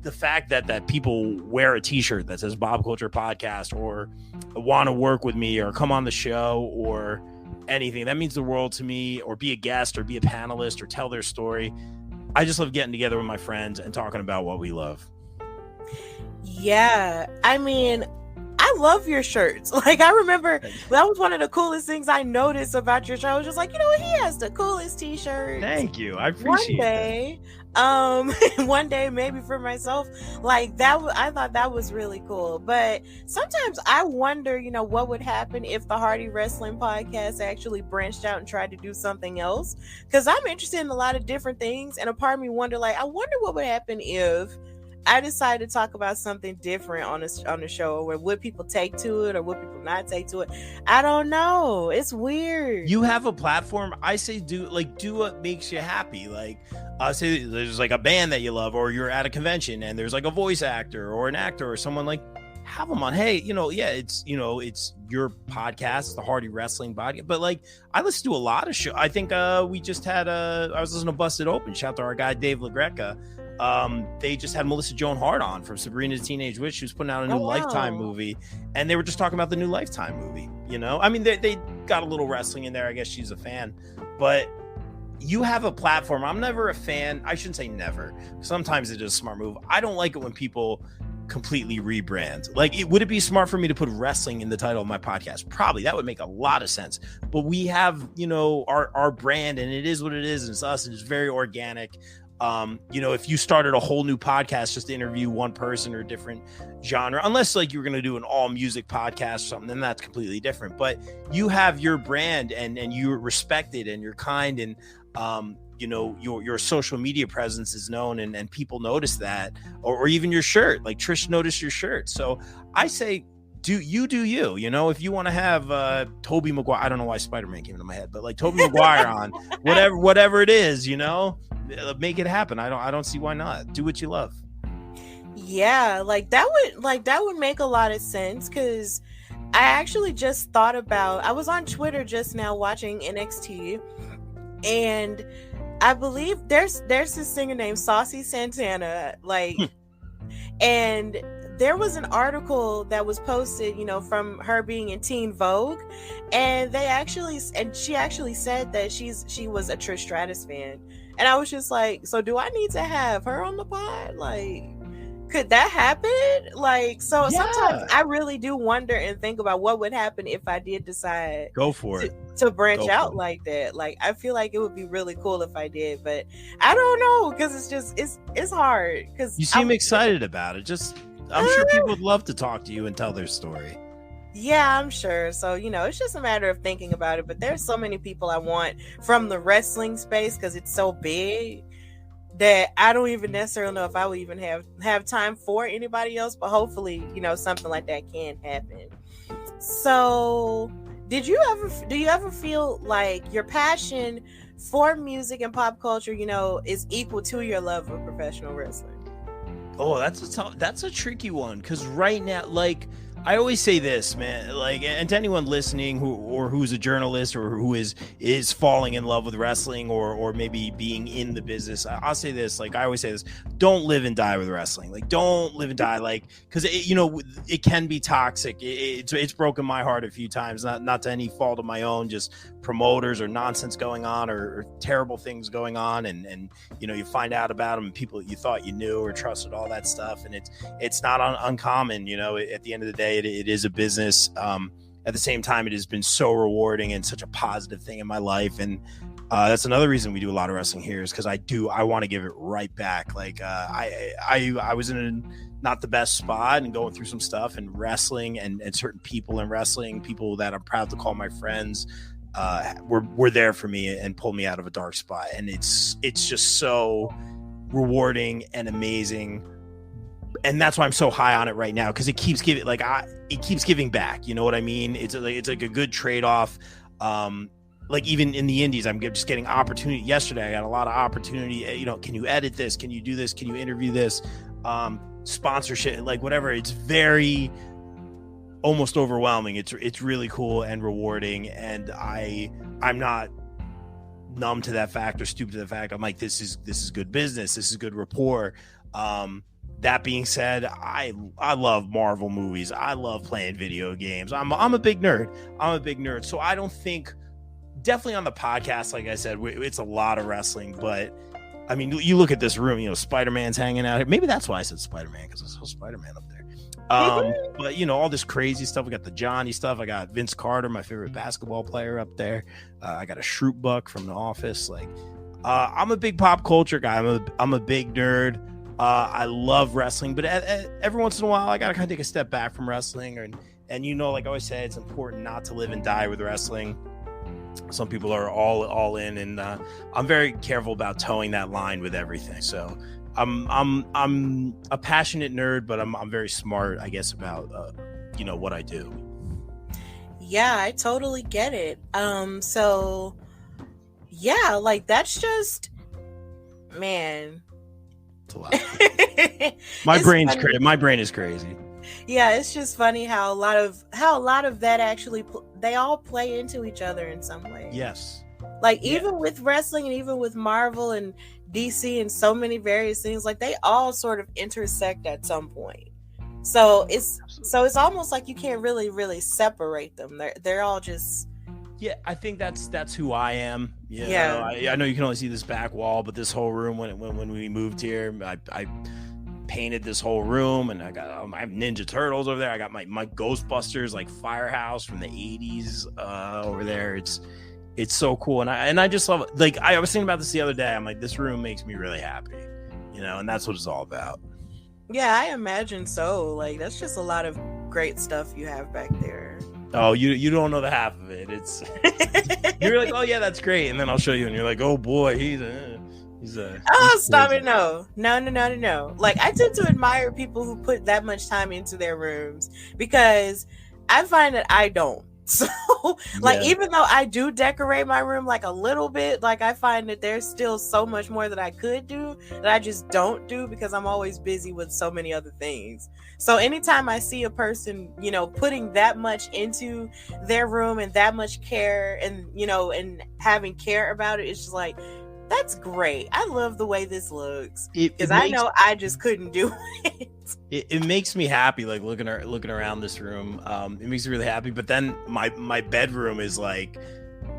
the fact that people wear a t-shirt that says Bob Culture Podcast, or want to work with me, or come on the show, or anything, that means the world to me. Or be a guest, or be a panelist, or tell their story. I just love getting together with my friends and talking about what we love. Yeah, I mean, I love your shirts. Like, I remember that was one of the coolest things I noticed about your show. I was just like, he has the coolest t-shirt. Thank you. I appreciate that. One day, maybe for myself, like that, I thought that was really cool. But sometimes I wonder, what would happen if the Hardy Wrestling Podcast actually branched out and tried to do something else? Because I'm interested in a lot of different things, and a part of me wonder, like, I wonder what would happen if I decided to talk about something different on the show, or would people take to it or would people not take to it? I don't know. It's weird. You have a platform. I say do what makes you happy. Like say there's like a band that you love, or you're at a convention and there's like a voice actor or an actor or someone, like, have them on. Hey, it's your podcast, the Hardy Wrestling Podcast. But like, I listen to a lot of shows. I think we just had I was listening to Busted Open. Shout out to our guy Dave LaGreca. They just had Melissa Joan Hart on from Sabrina the Teenage Witch, who's putting out a new Lifetime movie, and they were just talking about the new Lifetime movie. I mean, they got a little wrestling in there. I guess she's a fan, but you have a platform. I'm never a fan. I shouldn't say never. Sometimes it is a smart move. I don't like it when people completely rebrand. Like, would it be smart for me to put wrestling in the title of my podcast? Probably. That would make a lot of sense. But we have, our brand, and it is what it is, and it's us, and it's very organic. If you started a whole new podcast just to interview one person or a different genre, unless like you were going to do an all music podcast or something, then that's completely different. But you have your brand, and you're respected, and you're kind, and your social media presence is known, and people notice that, or even your shirt. Like, Trish noticed your shirt. So I say, do you. If you want to have Tobey Maguire, I don't know why Spider-Man came into my head, but like Tobey Maguire on whatever it is, make it happen. I don't see why not. Do what you love. Yeah, that would make a lot of sense, because I actually just thought about, I was on Twitter just now watching NXT, and I believe there's this singer named Saucy Santana, and there was an article that was posted, from her being in Teen Vogue, and she actually said that she was a Trish Stratus fan, and I was just like, so do I need to have her on the pod? Like, could that happen? Sometimes I really do wonder and think about what would happen if I did decide to branch out like that. Like, I feel like it would be really cool if I did, but I don't know, because it's hard. Because you seem excited about it. I'm sure people would love to talk to you and tell their story. Yeah, I'm sure. So, it's just a matter of thinking about it. But there's so many people I want from the wrestling space, because it's so big, that I don't even necessarily know if I would even have time for anybody else. But hopefully, something like that can happen. So, do you ever feel like your passion for music and pop culture, is equal to your love of professional wrestling? Oh, that's a tricky one, because right now, like, I always say this, man, like, and to anyone listening who's a journalist or who is falling in love with wrestling or maybe being in the business, I'll say this, like, I always say this: don't live and die with wrestling. Like, don't live and die, like, because it can be toxic. It's broken my heart a few times, not to any fault of my own, just promoters or nonsense going on or terrible things going on, and you find out about them, people you thought you knew or trusted, all that stuff, and it's not uncommon. At the end of the day, it is a business. At the same time, it has been so rewarding and such a positive thing in my life, and that's another reason we do a lot of wrestling here, is because I want to give it right back. Like, I was in not the best spot and going through some stuff, and wrestling and certain people in wrestling, people that I'm proud to call my friends, were there for me and pulled me out of a dark spot, and it's just so rewarding and amazing. And that's why I'm so high on it right now, because it keeps giving, it keeps giving back. You know what I mean? It's like a good trade-off. Like, even in the indies, I'm just getting opportunity. Yesterday, I got a lot of opportunity. Can you edit this? Can you do this? Can you interview this? Sponsorship, like, whatever. It's very almost overwhelming. It's really cool and rewarding, and I'm not numb to that fact or stupid to the fact. I'm like, this is good business. This is good rapport. That being said, I love Marvel movies. I love playing video games. I'm a big nerd. So I don't think, definitely on the podcast, like I said, it's a lot of wrestling. But I mean, you look at this room, Spider-Man's hanging out here. Maybe that's why I said Spider-Man, because I saw Spider-Man up there. But all this crazy stuff. We got the Johnny stuff. I got Vince Carter, my favorite basketball player, up there. I got a Shroot Buck from The Office. Like, I'm a big pop culture guy. I'm a big nerd. I love wrestling, but every once in a while, I gotta kind of take a step back from wrestling, and like I always say, it's important not to live and die with wrestling. Some people are all in, and I'm very careful about towing that line with everything. So I'm a passionate nerd, but I'm very smart, I guess, about what I do. Yeah, I totally get it. So yeah, like that's just, man. It's a lot. My brain is crazy. Yeah, it's just funny how a lot of that actually they all play into each other in some way. Yes. Like even with wrestling and even with Marvel and DC and so many various things, like they all sort of intersect at some point. So it's almost like you can't really separate them. They're all just. Yeah, I think that's who I am. Yeah. I know you can only see this back wall, but this whole room when we moved here, I painted this whole room, and I have Ninja Turtles over there. I got my Ghostbusters like firehouse from the 80s over there. It's so cool, and I just love it. Like I was thinking about this the other day. I'm like, this room makes me really happy, and that's what it's all about. Yeah, I imagine so. Like that's just a lot of great stuff you have back there. Oh, you don't know the half of it. It's you're like, oh yeah, that's great, and then I'll show you, and you're like, oh boy, he's stop it. No. Like I tend to admire people who put that much time into their rooms, because I find that I don't. So like even though I do decorate my room like a little bit, like I find that there's still so much more that I could do that I just don't do because I'm always busy with so many other things. So anytime I see a person, putting that much into their room and that much care and and having care about it, it's just like, that's great. I love the way this looks, because I know I just couldn't do it. It makes me happy, like looking around this room. It makes me really happy. But then my bedroom is like,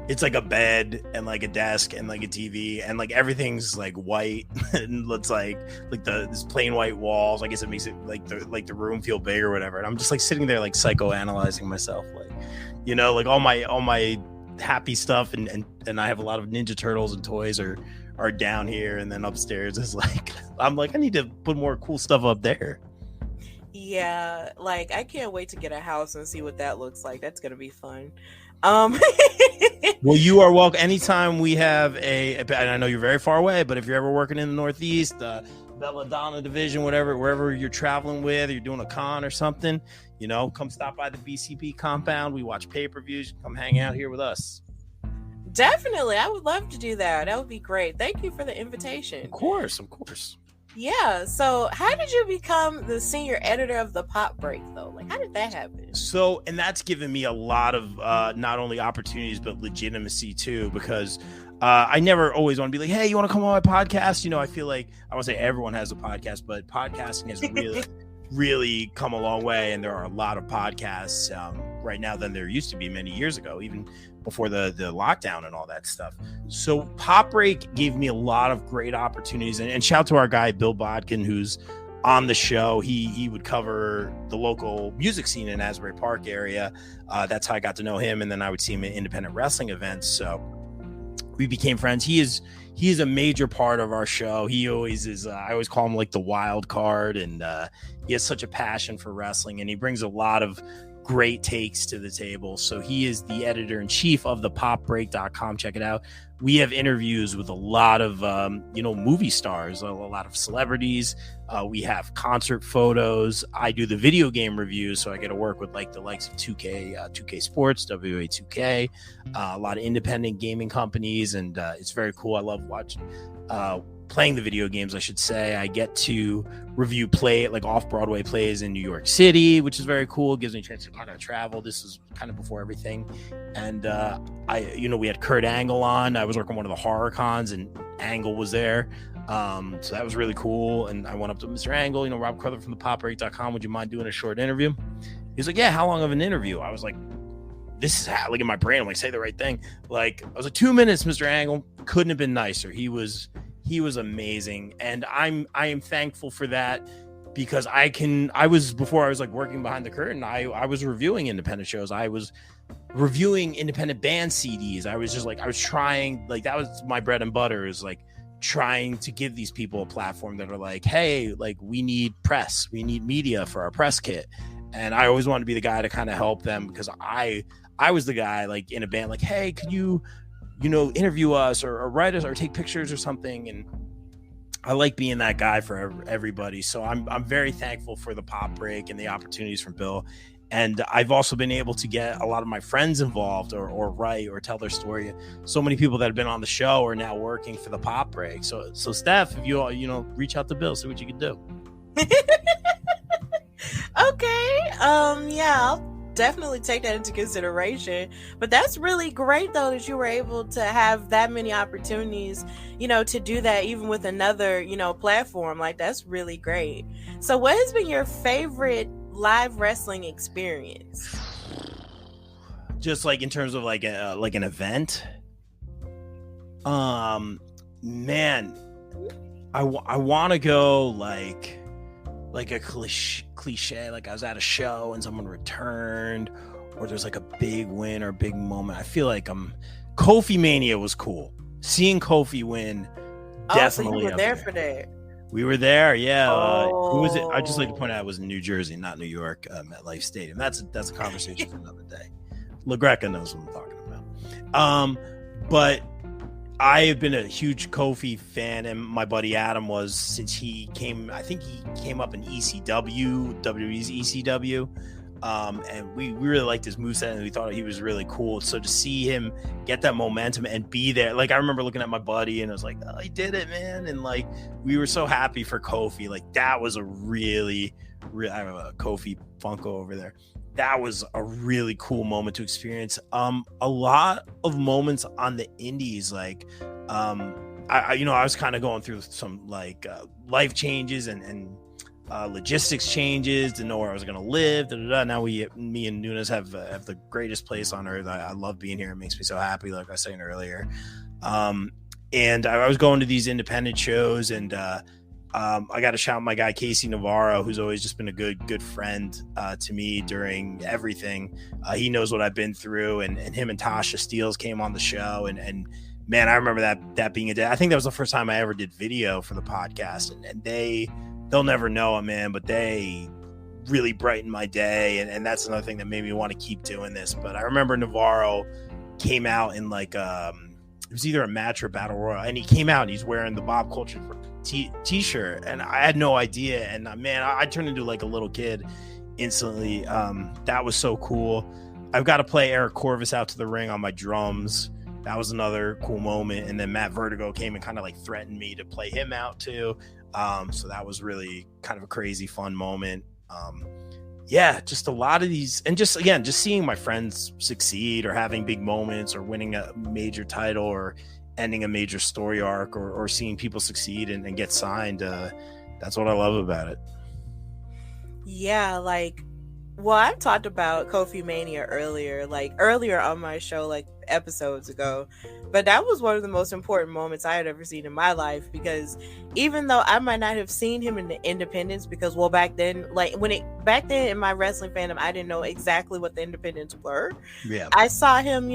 it's like a bed and like a desk and like a TV and like everything's like white and looks like this plain white walls. I guess it makes it like the room feel big or whatever. And I'm just like sitting there like psychoanalyzing myself, like like all my happy stuff and I have a lot of Ninja Turtles and toys are down here, and then upstairs is like, I'm like, I need to put more cool stuff up there. Yeah, like I can't wait to get a house and see what that looks like. That's gonna be fun. Well, you are welcome anytime we have and I know you're very far away, but if you're ever working in the Northeast, Belladonna division, wherever you're traveling with, or you're doing a con or something, come stop by the BCP compound. We watch pay-per-views. Come hang out here with us. Definitely. I would love to do that. That would be great. Thank you for the invitation. Of course. Yeah. So how did you become the senior editor of the Pop Break, though? Like, how did that happen? So, and that's given me a lot of not only opportunities, but legitimacy too, because I never always want to be like, hey, you want to come on my podcast? I feel like, I want to say everyone has a podcast, but podcasting has really, really come a long way. And there are a lot of podcasts right now than there used to be many years ago, even before the lockdown and all that stuff. So Pop Break gave me a lot of great opportunities, and shout out to our guy Bill Bodkin, who's on the show. He would cover the local music scene in Asbury Park area. That's how I got to know him, and then I would see him at independent wrestling events. So we became friends. He is a major part of our show. He always is. I always call him like the wild card, and he has such a passion for wrestling, and he brings a lot of great takes to the table. So he is the editor-in-chief of the popbreak.com. Check it out. We have interviews with a lot of movie stars, a lot of celebrities. We have concert photos. I do the video game reviews, so I get to work with like the likes of 2K Sports, WA 2K, a lot of independent gaming companies, and it's very cool. I love watching playing the video games, I should say. I get to review off-Broadway plays in New York City, which is very cool. It gives me a chance to kind of travel. This was kind of before everything. And we had Kurt Angle on. I was working one of the horror cons, and Angle was there. So that was really cool. And I went up to Mr. Angle, Rob Cruther from the popbreak.com. Would you mind doing a short interview? He's like, yeah, how long of an interview? I was like, this is how, like in my brain, I'm like, say the right thing. Like, I was like, 2 minutes, Mr. Angle. Couldn't have been nicer. He was amazing, and I am thankful for that, because before I was like working behind the curtain, I was reviewing independent shows. I was reviewing independent band CDs. I was trying, like, that was my bread and butter, is like trying to give these people a platform that are like, hey, like, we need press, we need media for our press kit. And I always wanted to be the guy to kind of help them, because I I was the guy like in a band, like, hey, could you interview us or write us or take pictures or something? And I like being that guy for everybody. So I'm very thankful for the pop break and the opportunities from Bill. And I've also been able to get a lot of my friends involved or write or tell their story. So many people that have been on the show are now working for the pop break. So Steph, if you reach out to Bill, see what you can do. Okay. Yeah, I'll definitely take that into consideration. But that's really great though that you were able to have that many opportunities, to do that even with another, platform. Like, that's really great. So what has been your favorite live wrestling experience? Just like in terms of like an event. Man, I want to go like a cliche, like I was at a show and someone returned, or there's like a big win or big moment. I feel like Kofi Mania was cool. Seeing Kofi win, definitely. So you were there for that. We were there, yeah. Who was it? I just like to point out it was in New Jersey, not New York, MetLife Stadium. That's a conversation for another day. LaGreca knows what I'm talking about. But I have been a huge Kofi fan, and my buddy Adam was, since he came. I think he came up in ECW, WWE's ECW, and we really liked his moveset, and we thought he was really cool. So to see him get that momentum and be there, like I remember looking at my buddy, and I was like, "Oh, he did it, man!" And like we were so happy for Kofi. Like that was a really I have a Kofi Funko over there. That was a really cool moment to experience. A lot of moments on the indies, like, I was kind of going through some like life changes and logistics changes to know where I was going to live. Now me and Nunes have the greatest place on earth. I love being here. It makes me so happy. Like I was saying earlier. And I was going to these independent shows, and I got to shout out my guy Casey Navarro, who's always just been a good friend to me during everything. He knows what I've been through, and him and Tasha Steeles came on the show, and man, I remember that being a day. I think that was the first time I ever did video for the podcast, and they'll never know it, man, but they really brightened my day, and that's another thing that made me want to keep doing this. But I remember Navarro came out in like it was either a match or battle royal, and he came out and he's wearing the Bob Culture t-shirt, and I had no idea, and man, I turned into like a little kid instantly. That was so cool. I've got to play Eric Corvus out to the ring on my drums. That was another cool moment. And then Matt Vertigo came and kind of like threatened me to play him out too. So that was really kind of a crazy fun moment. Yeah, just a lot of these, and just seeing my friends succeed or having big moments or winning a major title or ending a major story arc or seeing people succeed and get signed. That's what I love about it. Yeah, I've talked about Kofi Mania earlier on my show, like episodes ago, but that was one of the most important moments I had ever seen in my life, because even though I might not have seen him in the independents, because back then in my wrestling fandom, I didn't know exactly what the independents were. Yeah, I saw him,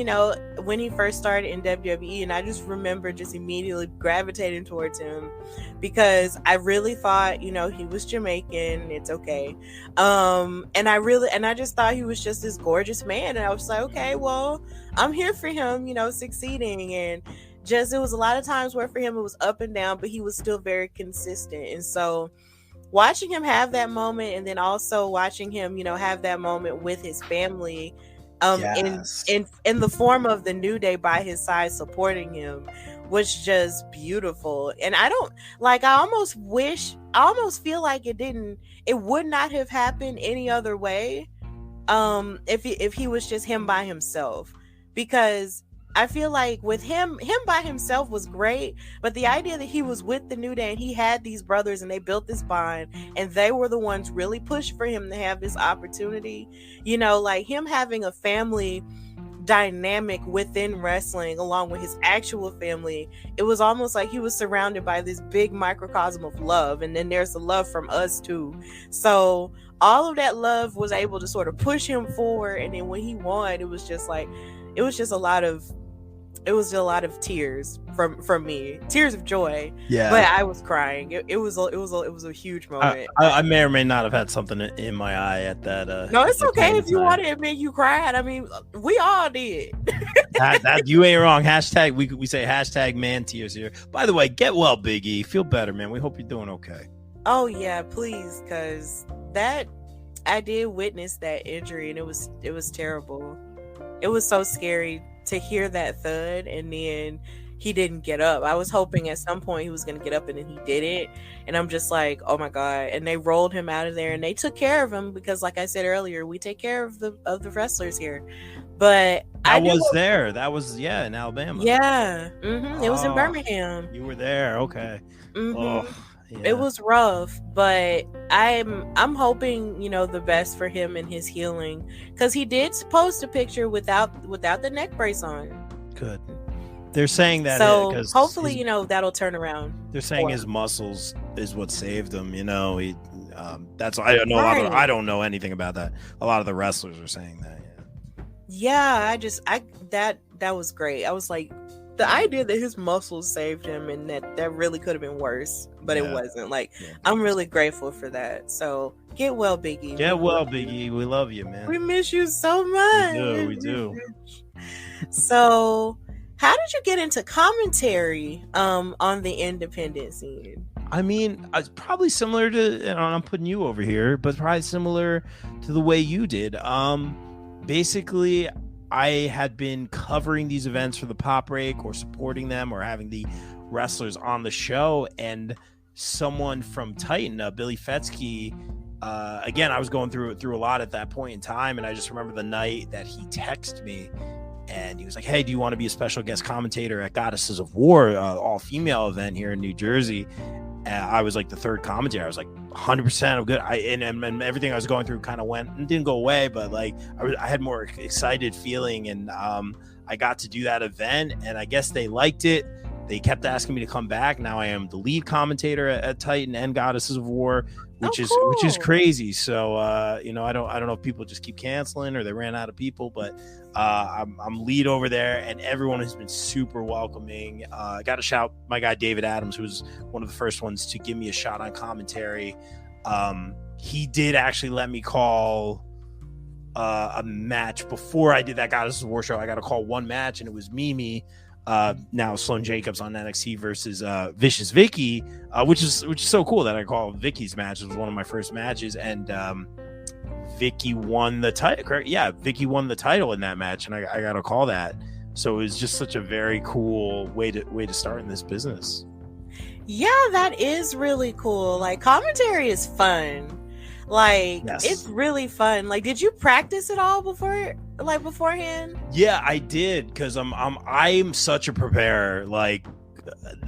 when he first started in WWE, and I just remember just immediately gravitating towards him because I really thought, he was Jamaican. It's okay. And I just thought he was just this gorgeous man, and I was like, okay, well, I'm here for him, succeeding. And just, it was a lot of times where for him it was up and down, but he was still very consistent. And so watching him have that moment, and then also watching him, have that moment with his family, yes, in the form of the New Day by his side supporting him, was just beautiful. And I almost feel like it would not have happened any other way if he was just him by himself, because I feel like with him by himself was great, but the idea that he was with the New Day and he had these brothers and they built this bond and they were the ones really pushed for him to have this opportunity, like him having a family dynamic within wrestling along with his actual family, it was almost like he was surrounded by this big microcosm of love, and then there's the love from us too. So all of that love was able to sort of push him forward, and then when he won, it was just a lot of a lot of tears from me, tears of joy. Yeah, but I was crying. It was a huge moment. I may or may not have had something in my eye at that. No, it's okay if you want to admit you cried. I mean, we all did. that you ain't wrong. Hashtag we say hashtag man tears here. By the way, get well, Big E. Feel better, man. We hope you're doing okay. Oh yeah, please, because that I did witness that injury, and it was terrible. It was so scary to hear that thud, and then he didn't get up. I was hoping at some point he was going to get up, and then he didn't. And I'm just like, oh my God. And they rolled him out of there, and they took care of him because, like I said earlier, we take care of the wrestlers here. But that was in Alabama. Yeah. Mm-hmm. It was in Birmingham. You were there. Okay. Mm-hmm. Oh, yeah. It was rough, but I'm hoping, the best for him and his healing, because he did post a picture without the neck brace on. Good. They're saying that, so hopefully that'll turn around. They're saying his muscles is what saved him. He that's I don't know. I don't know anything about that. A lot of the wrestlers are saying that. Yeah, that was great. I was like, the idea that his muscles saved him, and that really could have been worse, but it wasn't. Like, I'm really grateful for that. So get well, Biggie. Get well, Biggie. We love you, man. We miss you so much. We do. So, how did you get into commentary on the independent scene? I mean, it's probably similar to, I'm putting you over here, but probably similar to the way you did. Basically, I had been covering these events for the Pop Break, or supporting them, or having the wrestlers on the show, and someone from Titan, Billy Fetsky, again, I was going through a lot at that point in time, and I just remember the night that he texted me, and he was like, "Hey, do you want to be a special guest commentator at Goddesses of War, all-female event here in New Jersey?" And I was like the third commentator. I was like 100% I'm good. And everything I was going through kind of went and didn't go away, but like I had more excited feeling, and I got to do that event, and I guess they liked it. They kept asking me to come back. Now I am the lead commentator at Titan and Goddesses of War, which is crazy. So I don't know if people just keep canceling or they ran out of people, but I'm lead over there, and everyone has been super welcoming. I got to shout my guy David Adams, who was one of the first ones to give me a shot on commentary. He did actually let me call a match before I did that Goddesses of War show. I got to call one match, and it was Mimi. Now Sloane Jacobs on NXT versus Vicious Vicky, which is so cool that I call Vicky's match. It was one of my first matches, and Vicky won the title. Correct? Yeah, Vicky won the title in that match, and I got to call that. So it was just such a very cool way to start in this business. Yeah, that is really cool. Like, commentary is fun. Like, yes. It's really fun. Like, did you practice it all beforehand? Yeah, I did, because I'm such a preparer. Like,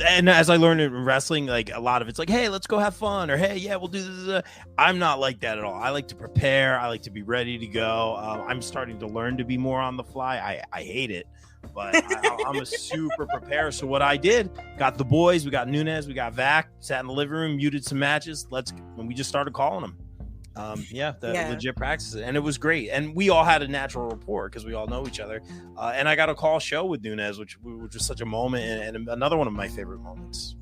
and as I learned in wrestling, like, a lot of it's like, hey, let's go have fun, or hey, yeah, we'll do this. I'm not like that at all. I like to prepare. I like to be ready to go. I'm starting to learn to be more on the fly. I hate it, but I'm a super preparer. So what I did, got the boys, we got Nunez, we got Vac, sat in the living room, muted some matches. And we just started calling them. Legit practices, and it was great, and we all had a natural rapport because we all know each other, and I got a call show with Nunez, which was such a moment, and another one of my favorite moments.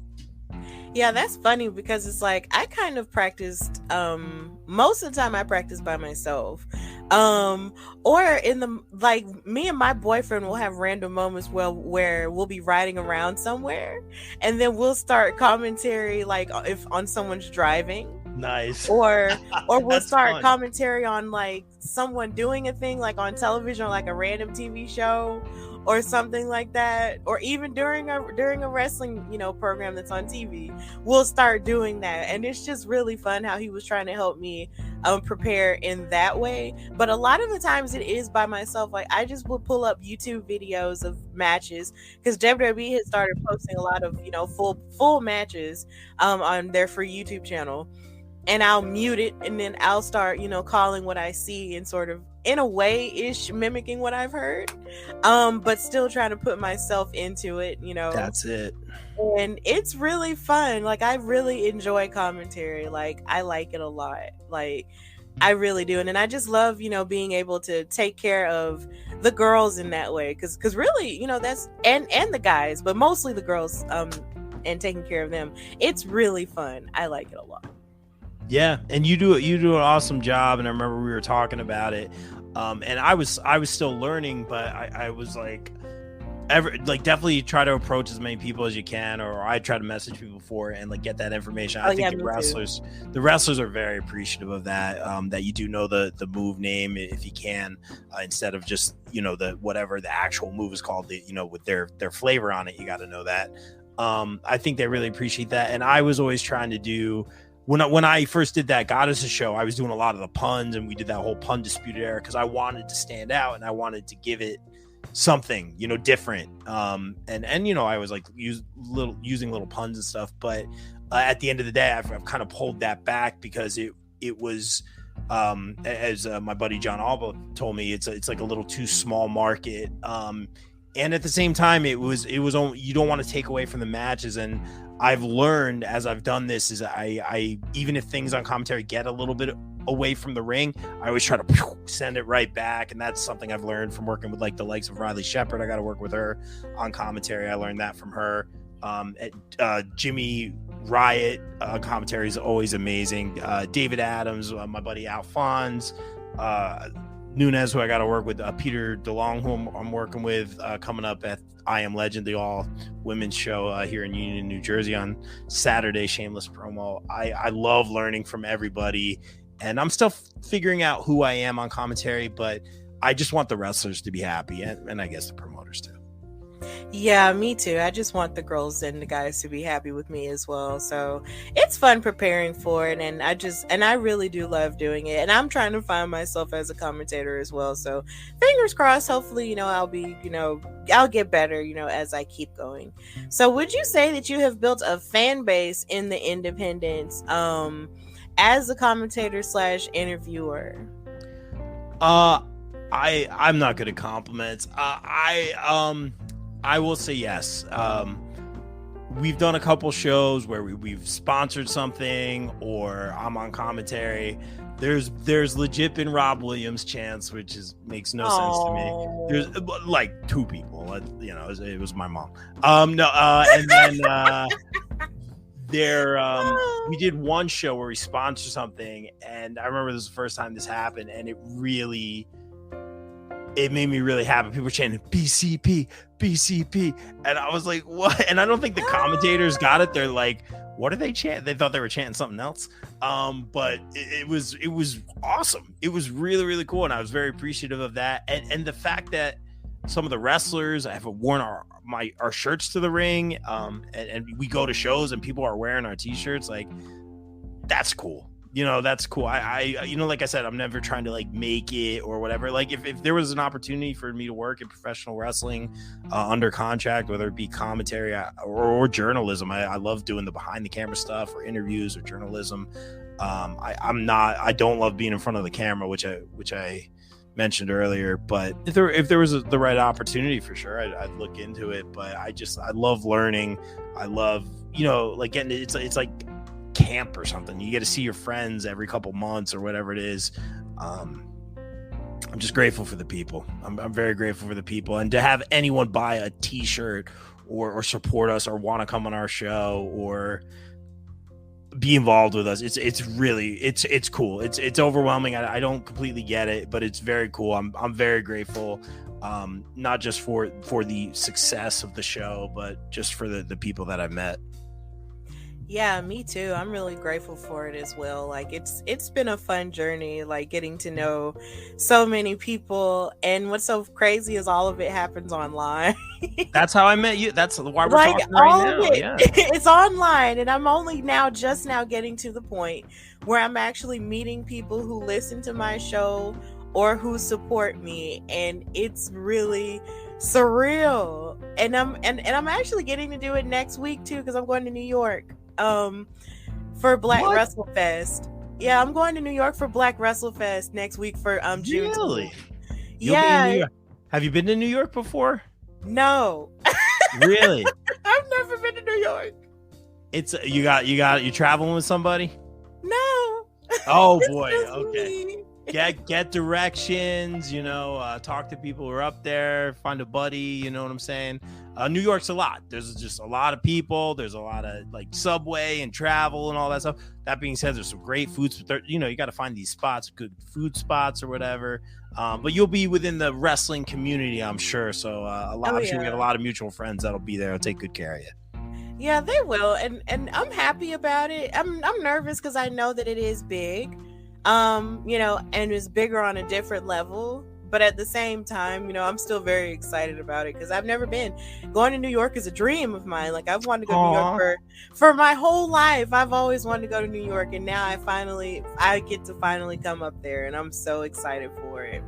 Yeah, that's funny, because it's like I kind of practiced, most of the time I practice by myself, or in the, like, me and my boyfriend will have random moments where we'll be riding around somewhere, and then we'll start commentary, like, if on someone's driving. Nice. Or we'll start fun. Commentary on, like, someone doing a thing, like on television, or like a random TV show or something like that, or even during a wrestling program that's on TV, we'll start doing that. And it's just really fun how he was trying to help me prepare in that way. But a lot of the times it is by myself. Like, I just will pull up YouTube videos of matches, because WWE has started posting a lot of full matches on their free YouTube channel. And I'll mute it, and then I'll start, calling what I see, and sort of, in a way-ish, mimicking what I've heard, but still trying to put myself into it, That's it. And it's really fun. Like, I really enjoy commentary. Like, I like it a lot. Like, I really do. And I just love, being able to take care of the girls in that way. Cause really, that's, and the guys, but mostly the girls, and taking care of them. It's really fun. I like it a lot. Yeah. And you do an awesome job. And I remember we were talking about it. And I was still learning, but I was like, definitely try to approach as many people as you can, or I try to message people for it and like get that information. I think the wrestlers are very appreciative of that. That you do know the move name if you can, instead of just the whatever the actual move is called. With their flavor on it, you got to know that. I think they really appreciate that, and I was always trying to do. When I first did that Goddesses show, I was doing a lot of the puns, and we did that whole pun disputed era because I wanted to stand out and I wanted to give it something different. And I was like using little puns and stuff, but at the end of the day, I've kind of pulled that back because it was as my buddy John Alba told me, it's like a little too small market. And at the same time, it was only, you don't want to take away from the matches. And I've learned as I've done this is I even if things on commentary get a little bit away from the ring, I always try to send it right back. And that's something I've learned from working with like the likes of Riley Shepard. I got to work with her on commentary. I learned that from her. Jimmy Riot commentary is always amazing. David Adams, my buddy Alphonse, Nunez, who I got to work with, Peter DeLong, who I'm working with, coming up at I Am Legend, the all women's show here in Union, New Jersey on Saturday. Shameless promo. I love learning from everybody, and I'm still figuring out who I am on commentary, but I just want the wrestlers to be happy, and I guess the promoters too. Yeah, me too. I just want the girls and the guys to be happy with me as well. So it's fun preparing for it, and I really do love doing it. And I'm trying to find myself as a commentator as well. So fingers crossed. Hopefully, I'll be, I'll get better, as I keep going. So would you say that you have built a fan base in the independents, as a commentator / interviewer? I'm not good at compliments. I will say yes. We've done a couple shows where we've sponsored something, or I'm on commentary. There's legit been Rob Williams chants, which makes no sense to me. There's like two people, it was my mom. And then we did one show where we sponsored something, and I remember this was the first time this happened, and it made me really happy. People were chanting BCP, BCP. And I was like, what? And I don't think the commentators got it. They're like, what are they chanting? They thought they were chanting something else. But it was awesome. It was really, really cool. And I was very appreciative of that. And the fact that some of the wrestlers have worn our shirts to the ring. And we go to shows and people are wearing our t-shirts. Like, that's cool. That's cool. I like I said, I'm never trying to like make it or whatever. Like if there was an opportunity for me to work in professional wrestling under contract, whether it be commentary or journalism, I love doing the behind the camera stuff or interviews or journalism. I don't love being in front of the camera, which I mentioned earlier, but if there was the right opportunity, for sure, I'd look into it. But I love learning. I love, like getting it's like camp or something. You get to see your friends every couple months or whatever it is. I'm just grateful for the people. I'm very grateful for the people, and to have anyone buy a t-shirt or support us or want to come on our show or be involved with us. It's really cool. It's overwhelming. I don't completely get it, but it's very cool. I'm very grateful. Not just for the success of the show, but just for the people that I've met. Yeah, me too. I'm really grateful for it as well. Like it's been a fun journey, like getting to know so many people. And what's so crazy is all of it happens online. That's how I met you. That's why we're like talking right now. Yeah. It's online, and I'm only just now getting to the point where I'm actually meeting people who listen to my show or who support me, and it's really surreal. And I'm actually getting to do it next week too, because I'm going to New York. For Black Wrestle Fest. Yeah, I'm going to New York for Black Wrestle Fest next week for June. Really? Yeah. Have you been to New York before? No. Really? I've never been to New York. It's you traveling with somebody? No. Oh It's boy. just Okay. me. Get directions, talk to people who are up there, find a buddy, you know what I'm saying? New York's a lot. There's just a lot of people. There's a lot of like subway and travel and all that stuff. That being said, there's some great foods. You got to find these spots, good food spots or whatever. But you'll be within the wrestling community, I'm sure. So I'm sure we got a lot of mutual friends that'll be there. I'll take good care of you. Yeah, they will. And I'm happy about it. I'm nervous because I know that it is big. And it's bigger on a different level, but at the same time, I'm still very excited about it because I've never been. Going to New York is a dream of mine. Like, I've wanted to go to New York for my whole life. I've always wanted to go to New York, and now I get to finally come up there, and I'm so excited for it.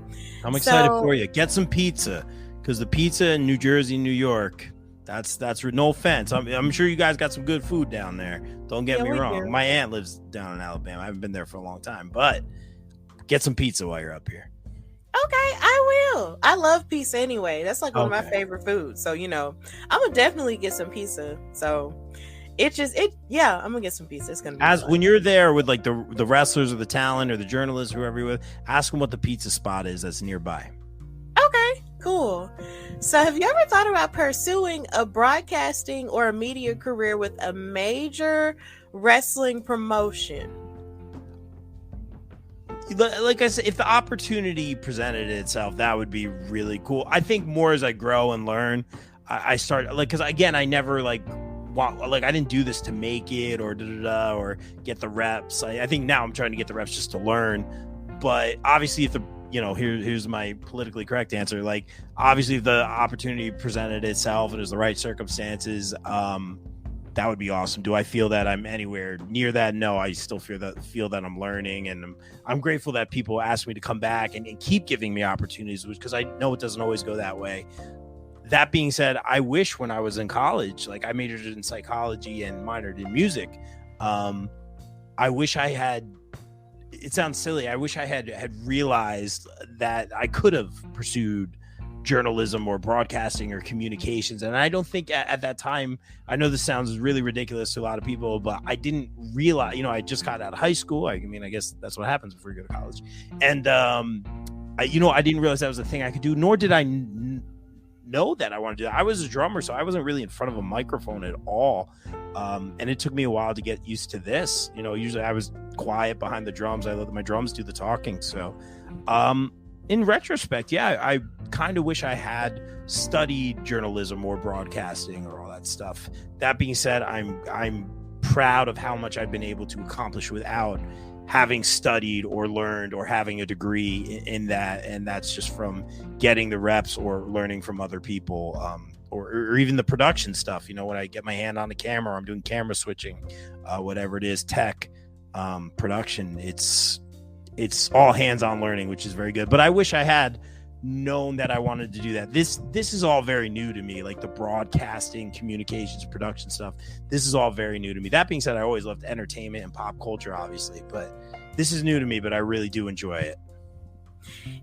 I'm excited for you. Get some pizza, because the pizza in New Jersey, New York, that's no offense. I'm sure you guys got some good food down there. Don't get me wrong. Do. My aunt lives down in Alabama. I haven't been there for a long time, but get some pizza while you're up here. Okay, I will. I love pizza anyway. That's like one of my favorite foods. So, I'm gonna definitely get some pizza. So I'm gonna get some pizza. It's gonna be fun. When you're there with like the wrestlers or the talent or the journalists, whoever you're with, ask them what the pizza spot is that's nearby. Okay, cool. So have you ever thought about pursuing a broadcasting or a media career with a major wrestling promotion? Like I said, if the opportunity presented itself, that would be really cool. I think more as I grow and learn, I start because again, I never I didn't do this to make it or or get the reps. I think now I'm trying to get the reps just to learn. But obviously, if here's my politically correct answer. Like, obviously, if the opportunity presented itself and there's the right circumstances, that would be awesome. Do I feel that I'm anywhere near that? No, I still feel that I'm learning, and I'm grateful that people ask me to come back and keep giving me opportunities, because I know it doesn't always go that way. That being said, I wish when I was in college, like I majored in psychology and minored in music. I wish I had. It sounds silly. I wish I had realized that I could have pursued journalism or broadcasting or communications. And I don't think at that time, I know this sounds really ridiculous to a lot of people, but I didn't realize, I just got out of high school. I guess that's what happens before you go to college. And, I didn't realize that was a thing I could do, nor did I know that I wanted to do that. I was a drummer, so I wasn't really in front of a microphone at all. And it took me a while to get used to this. Usually I was quiet behind the drums. I let my drums do the talking. So, in retrospect, yeah, I kind of wish I had studied journalism or broadcasting or all that stuff. That being said, I'm proud of how much I've been able to accomplish without having studied or learned or having a degree in that. And that's just from getting the reps or learning from other people, or even the production stuff. When I get my hand on the camera, I'm doing camera switching, whatever it is, tech, production, it's all hands-on learning, which is very good. But I wish I had known that I wanted to do that. This is all very new to me, like the broadcasting, communications, production stuff. This is all very new to me. That being said, I always loved entertainment and pop culture, obviously, but this is new to me, but I really do enjoy it.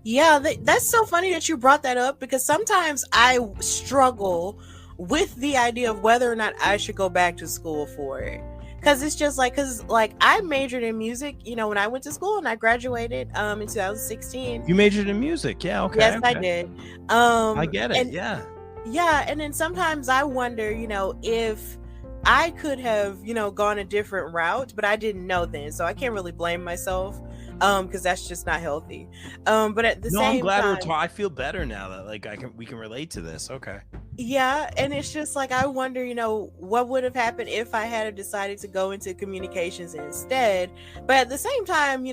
Yeah, that's so funny that you brought that up, because sometimes I struggle with the idea of whether or not I should go back to school for it. Because it's just like I majored in music, when I went to school, and I graduated in 2016. You majored in music? Yeah, okay. Yes, okay. I did. I get it, and, yeah. Yeah, and then sometimes I wonder, if I could have, gone a different route, but I didn't know then, so I can't really blame myself, because that's just not healthy. But at the same time, I'm glad I feel better now that we can relate to this. Okay. Yeah, and it's just like I wonder, what would have happened if I had decided to go into communications instead. But at the same time,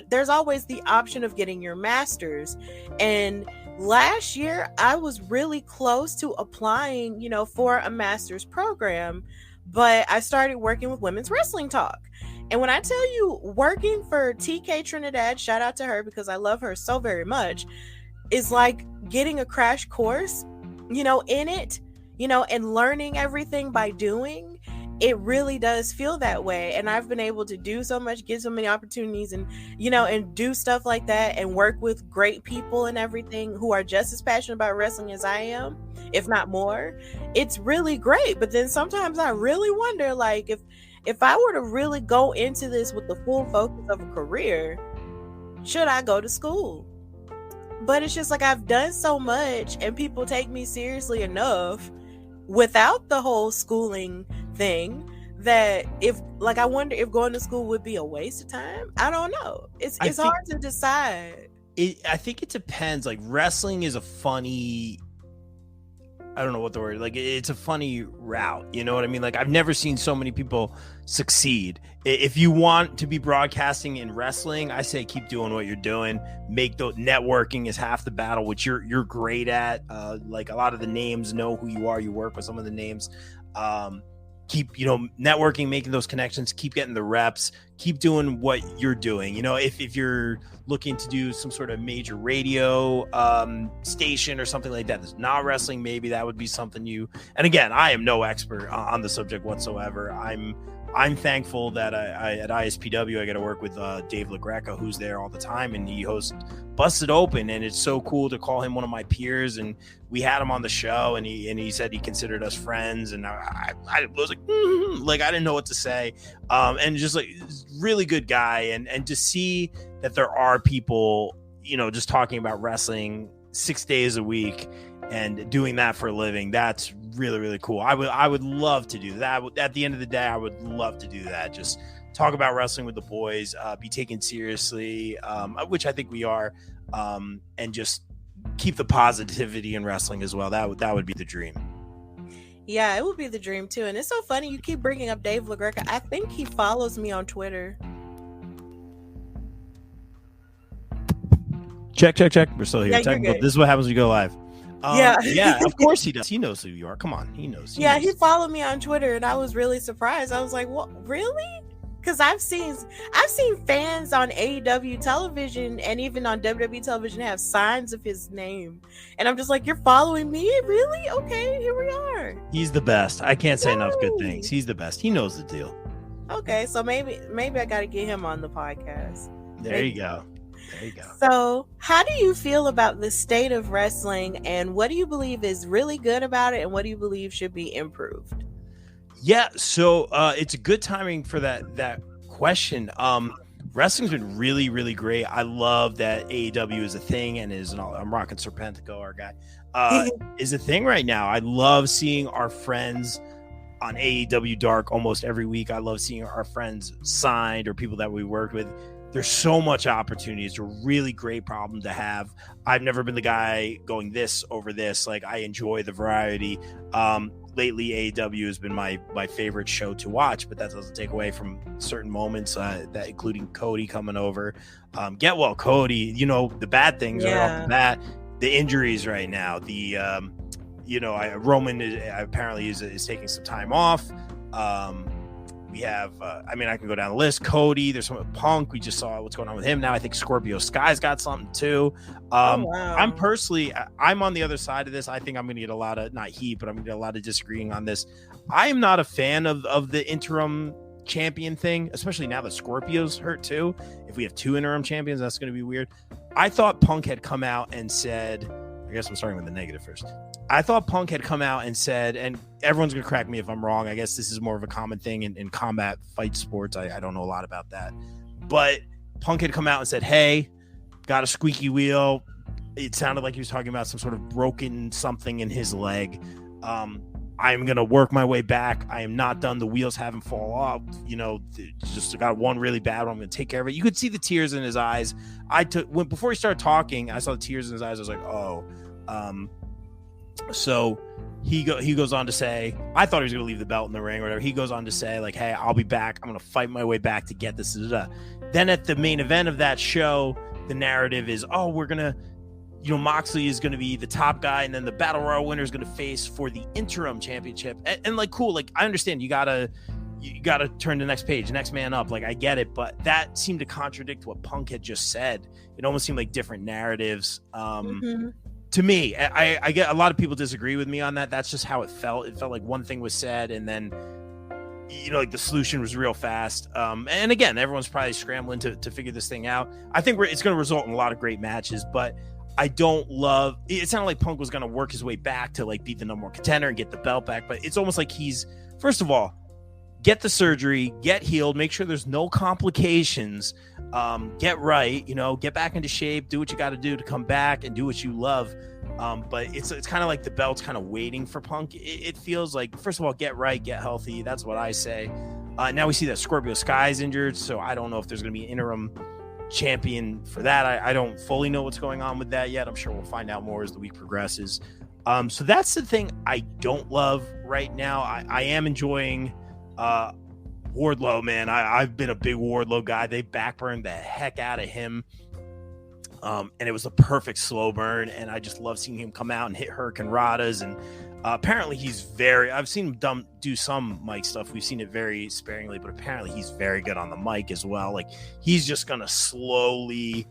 there's always the option of getting your master's. And last year, I was really close to applying, for a master's program, but I started working with Women's Wrestling Talk. And when I tell you, working for TK Trinidad, shout out to her because I love her so very much, is like getting a crash course, in it, and learning everything by doing. It really does feel that way. And I've been able to do so much, get so many opportunities, and, and do stuff like that, and work with great people and everything who are just as passionate about wrestling as I am, if not more. It's really great. But then sometimes I really wonder, like, if I were to really go into this with the full focus of a career, should I go to school? But it's just like, I've done so much and people take me seriously enough without the whole schooling thing that I wonder if going to school would be a waste of time. I don't know. It's hard to decide. I think it depends. Like, wrestling is a funny, I don't know what the word, like, it's a funny route. You know what I mean? Like, I've never seen so many people succeed. If you want to be broadcasting in wrestling, I say keep doing what you're doing. Make the networking is half the battle, which you're great at. Like, a lot of the names know who you are. You work with some of the names. Keep, networking, making those connections, keep getting the reps, keep doing what you're doing. If you're looking to do some sort of major radio station or something like that that's not wrestling, maybe that would be something and again, I am no expert on the subject whatsoever. I'm thankful that I at ISPW I get to work with Dave LaGreca, who's there all the time, and he hosts Busted Open, and it's so cool to call him one of my peers. And we had him on the show, and he said he considered us friends, and I was like, I didn't know what to say, and just like, really good guy, and to see that there are people, just talking about wrestling 6 days a week and doing that for a living, that's really, really cool. I would love to do that. At the end of the day, I would love to do that. Just talk about wrestling with the boys, be taken seriously, which I think we are, and just keep the positivity in wrestling as well. That would be the dream. Yeah, it would be the dream too. And it's so funny you keep bringing up Dave LaGreca. I think he follows me on Twitter. Check. We're still here. Technical. This is what happens when you go live. Yeah, of course he does. He knows who you are. Come on, he knows. He followed me on Twitter, and I was really surprised. I was like, "What? Really?" Because I've seen fans on AEW television and even on WWE television have signs of his name, and I'm just like, "You're following me? Really? Okay, here we are." He's the best. I can't say enough good things. He's the best. He knows the deal. Okay, so maybe I got to get him on the podcast. There you go. So, how do you feel about the state of wrestling, and what do you believe is really good about it, and what do you believe should be improved? Yeah, so it's a good timing for that question. Wrestling's been really, really great. I love that AEW is a thing, and I'm rocking Serpentico, our guy, is a thing right now. I love seeing our friends on AEW Dark almost every week. I love seeing our friends signed or people that we worked with. There's so much opportunity. It's a really great problem to have. I've never been the guy going this over this. Like, I enjoy the variety. Lately, AEW has been my favorite show to watch, but that doesn't take away from certain moments, that including Cody coming over. Get well, Cody. The bad things are off the bat. The injuries right now. The Roman apparently is taking some time off. We have, I can go down the list. Cody, there's some Punk. We just saw what's going on with him now. I think Scorpio Sky's got something too. Wow. I'm on the other side of this. I think I'm going to get a lot of, not heat, but I'm going to get a lot of disagreeing on this. I am not a fan of the interim champion thing, especially now that Scorpio's hurt too. If we have two interim champions, that's going to be weird. I thought Punk had come out and said, I guess I'm starting with the negative first. I thought Punk had come out and said, and everyone's going to correct me if I'm wrong. I guess this is more of a common thing in combat fight sports. I don't know a lot about that. But Punk had come out and said, hey, got a squeaky wheel. It sounded like he was talking about some sort of broken something in his leg. I'm going to work my way back. I am not done. The wheels haven't fallen off. Just got one really bad one. I'm going to take care of it. You could see the tears in his eyes. Before he started talking, I saw the tears in his eyes. I was like, oh. So he goes on to say, I thought he was going to leave the belt in the ring or whatever. He goes on to say, like, hey, I'll be back. I'm going to fight my way back to get this. Then at the main event of that show, the narrative is, oh, we're going to, Moxley is going to be the top guy, and then the Battle Royal winner is going to face for the interim championship. And like, cool. Like, I understand you gotta turn the next page, next man up. Like, I get it, but that seemed to contradict what Punk had just said. It almost seemed like different narratives. To me, I get a lot of people disagree with me on that. That's just how it felt. It felt like one thing was said, and then, like the solution was real fast. And again, everyone's probably scrambling to figure this thing out. I think it's going to result in a lot of great matches, but I don't love it. Sounded like Punk was going to work his way back to like beat the number one contender and get the belt back, but it's almost like he's, first of all, get the surgery, get healed, make sure there's no complications, get right, get back into shape, do what you got to do to come back and do what you love. But it's kind of like the belt's kind of waiting for Punk. It feels like, first of all, get right, get healthy. That's what I say. Now we see that Scorpio Sky's injured, so I don't know if there's going to be an interim champion for that. I don't fully know what's going on with that yet. I'm sure we'll find out more as the week progresses. So that's the thing I don't love right now. I am enjoying Wardlow, man. I've been a big Wardlow guy. They backburned the heck out of him. And it was a perfect slow burn. And I just love seeing him come out and hit Hurricane Radas. And apparently I've seen him do some mic stuff. We've seen it very sparingly, but apparently he's very good on the mic as well. Like, he's just going to slowly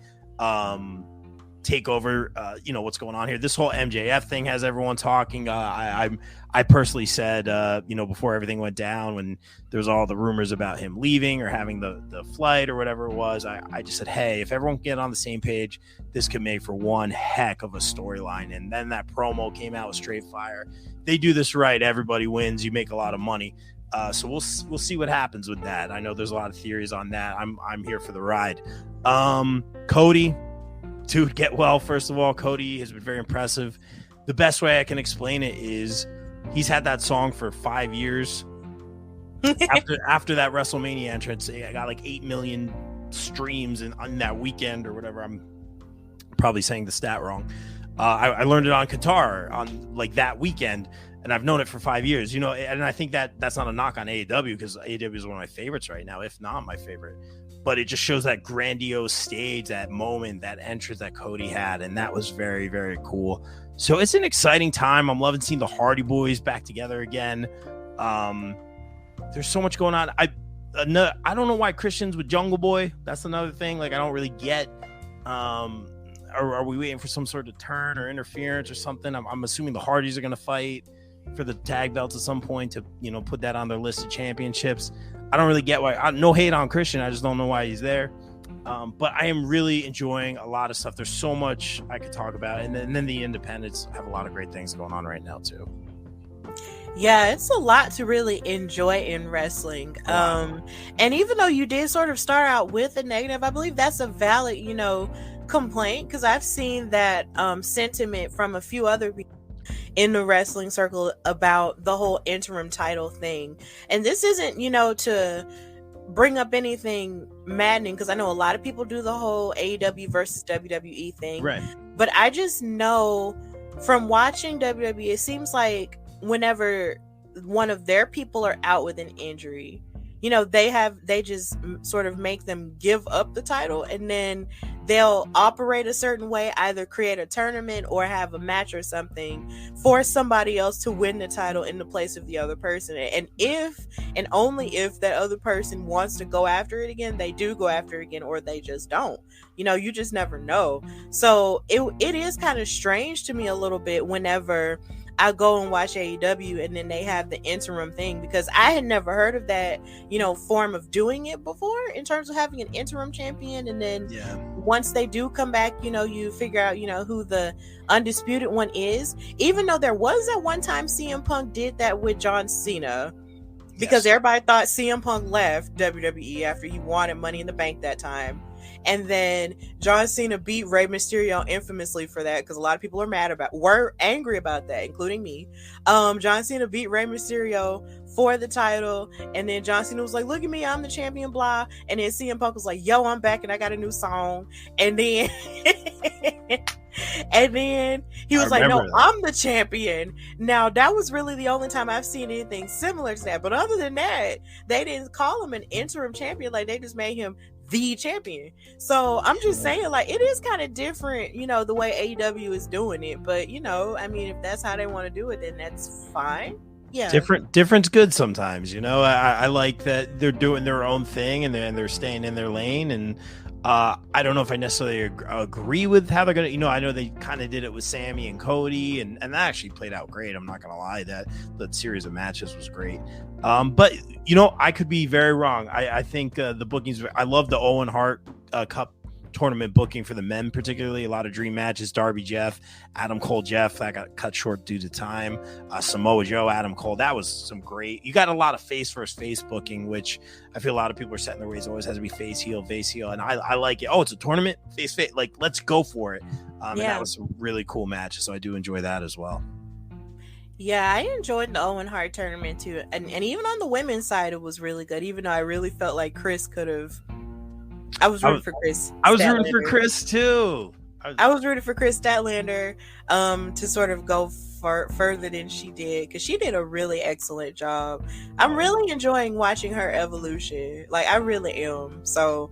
take over, what's going on here. This whole MJF thing has everyone talking. I personally said, before everything went down, when there was all the rumors about him leaving or having the flight or whatever it was, I just said, hey, if everyone can get on the same page, this could make for one heck of a storyline. And then that promo came out with straight fire. They do this right, everybody wins, you make a lot of money. So we'll see what happens with that. I know there's a lot of theories on that. I'm here for the ride. Cody, dude, get well. First of all, Cody has been very impressive. The best way I can explain it is he's had that song for 5 years. after that WrestleMania entrance, I got like 8 million streams on that weekend or whatever. I'm probably saying the stat wrong. I learned it on Qatar on like that weekend, and I've known it for 5 years. And I think that's not a knock on AEW, because AEW is one of my favorites right now, if not my favorite. But it just shows that grandiose stage, that moment, that entrance that Cody had. And that was very, very cool. So it's an exciting time. I'm loving seeing the Hardy Boys back together again. There's so much going on. I don't know why Christian's with Jungle Boy. That's another thing. Like, I don't really get. Are we waiting for some sort of turn or interference or something? I'm assuming the Hardys are going to fight for the tag belts at some point to, put that on their list of championships. I don't really get why. No hate on Christian. I just don't know why he's there. But I am really enjoying a lot of stuff. There's so much I could talk about. And then the independents have a lot of great things going on right now, too. Yeah, it's a lot to really enjoy in wrestling. And even though you did sort of start out with a negative, I believe that's a valid, complaint, because I've seen that sentiment from a few other people in the wrestling circle about the whole interim title thing. And this isn't, to bring up anything maddening, because I know a lot of people do the whole AEW versus WWE thing. Right. But I just know from watching WWE, it seems like whenever one of their people are out with an injury, they just sort of make them give up the title, and then they'll operate a certain way, either create a tournament or have a match or something for somebody else to win the title in the place of the other person. And if and only if that other person wants to go after it again, they do go after it again, or they just don't. You just never know. So it is kind of strange to me a little bit whenever I go and watch AEW and then they have the interim thing, because I had never heard of that, form of doing it before, in terms of having an interim champion. And then once they do come back, you figure out, who the undisputed one is, even though there was that one time CM Punk did that with John Cena, because everybody thought CM Punk left WWE after he wanted Money in the Bank that time. And then John Cena beat Rey Mysterio infamously for that, because a lot of people were angry about that, including me. John Cena beat Rey Mysterio for the title, and then John Cena was like, look at me, I'm the champion, blah. And then CM Punk was like, yo, I'm back and I got a new song. And then and then he was like, no, I'm the champion. Now, that was really the only time I've seen anything similar to that. But other than that, they didn't call him an interim champion. Like, they just made him the champion. So I'm just saying, like, it is kind of different, the way AEW is doing it. But, if that's how they want to do it, then that's fine. Yeah. Different's good sometimes, I like that they're doing their own thing and they're staying in their lane. And I don't know if I necessarily agree with how they're going to, I know they kind of did it with Sammy and Cody, and that actually played out great. I'm not going to lie, that series of matches was great. But, I could be very wrong. I think the bookings, I love the Owen Hart Cup tournament booking for the men, particularly a lot of dream matches. Darby Jeff, Adam Cole Jeff, that got cut short due to time. Samoa Joe, Adam Cole, that was some great. You got a lot of face versus face booking, which I feel a lot of people are set in their ways. It always has to be face heel, and I like it. Oh, it's a tournament, face, like let's go for it. And that was some really cool matches, so I do enjoy that as well. Yeah, I enjoyed the Owen Hart tournament too, and even on the women's side, it was really good. Even though I really felt like Chris could have. I was rooting for Chris. I was rooting for Chris too. I was rooting for Chris Statlander to sort of go further than she did, because she did a really excellent job. I'm really enjoying watching her evolution. Like, I really am. So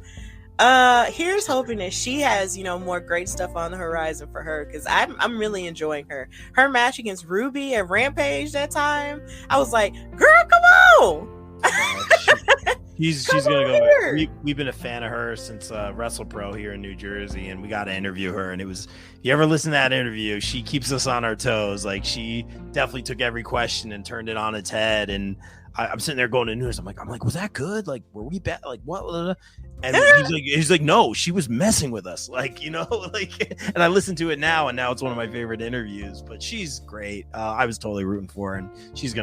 here's hoping that she has, you know, more great stuff on the horizon for her, because I'm really enjoying her match against Ruby at Rampage that time. I was like, girl, come on. She's gonna go. We've been a fan of her since WrestlePro here in New Jersey, and we got to interview her. And it was, if you ever listen to that interview, she keeps us on our toes. Like, she definitely took every question and turned it on its head. And I'm sitting there going to news. I'm like, was that good? Like, were we bad? Like, what? And he's like, no, she was messing with us. Like, you know, like, and I listened to it now, and now it's one of my favorite interviews. But she's great. I was totally rooting for her, and she is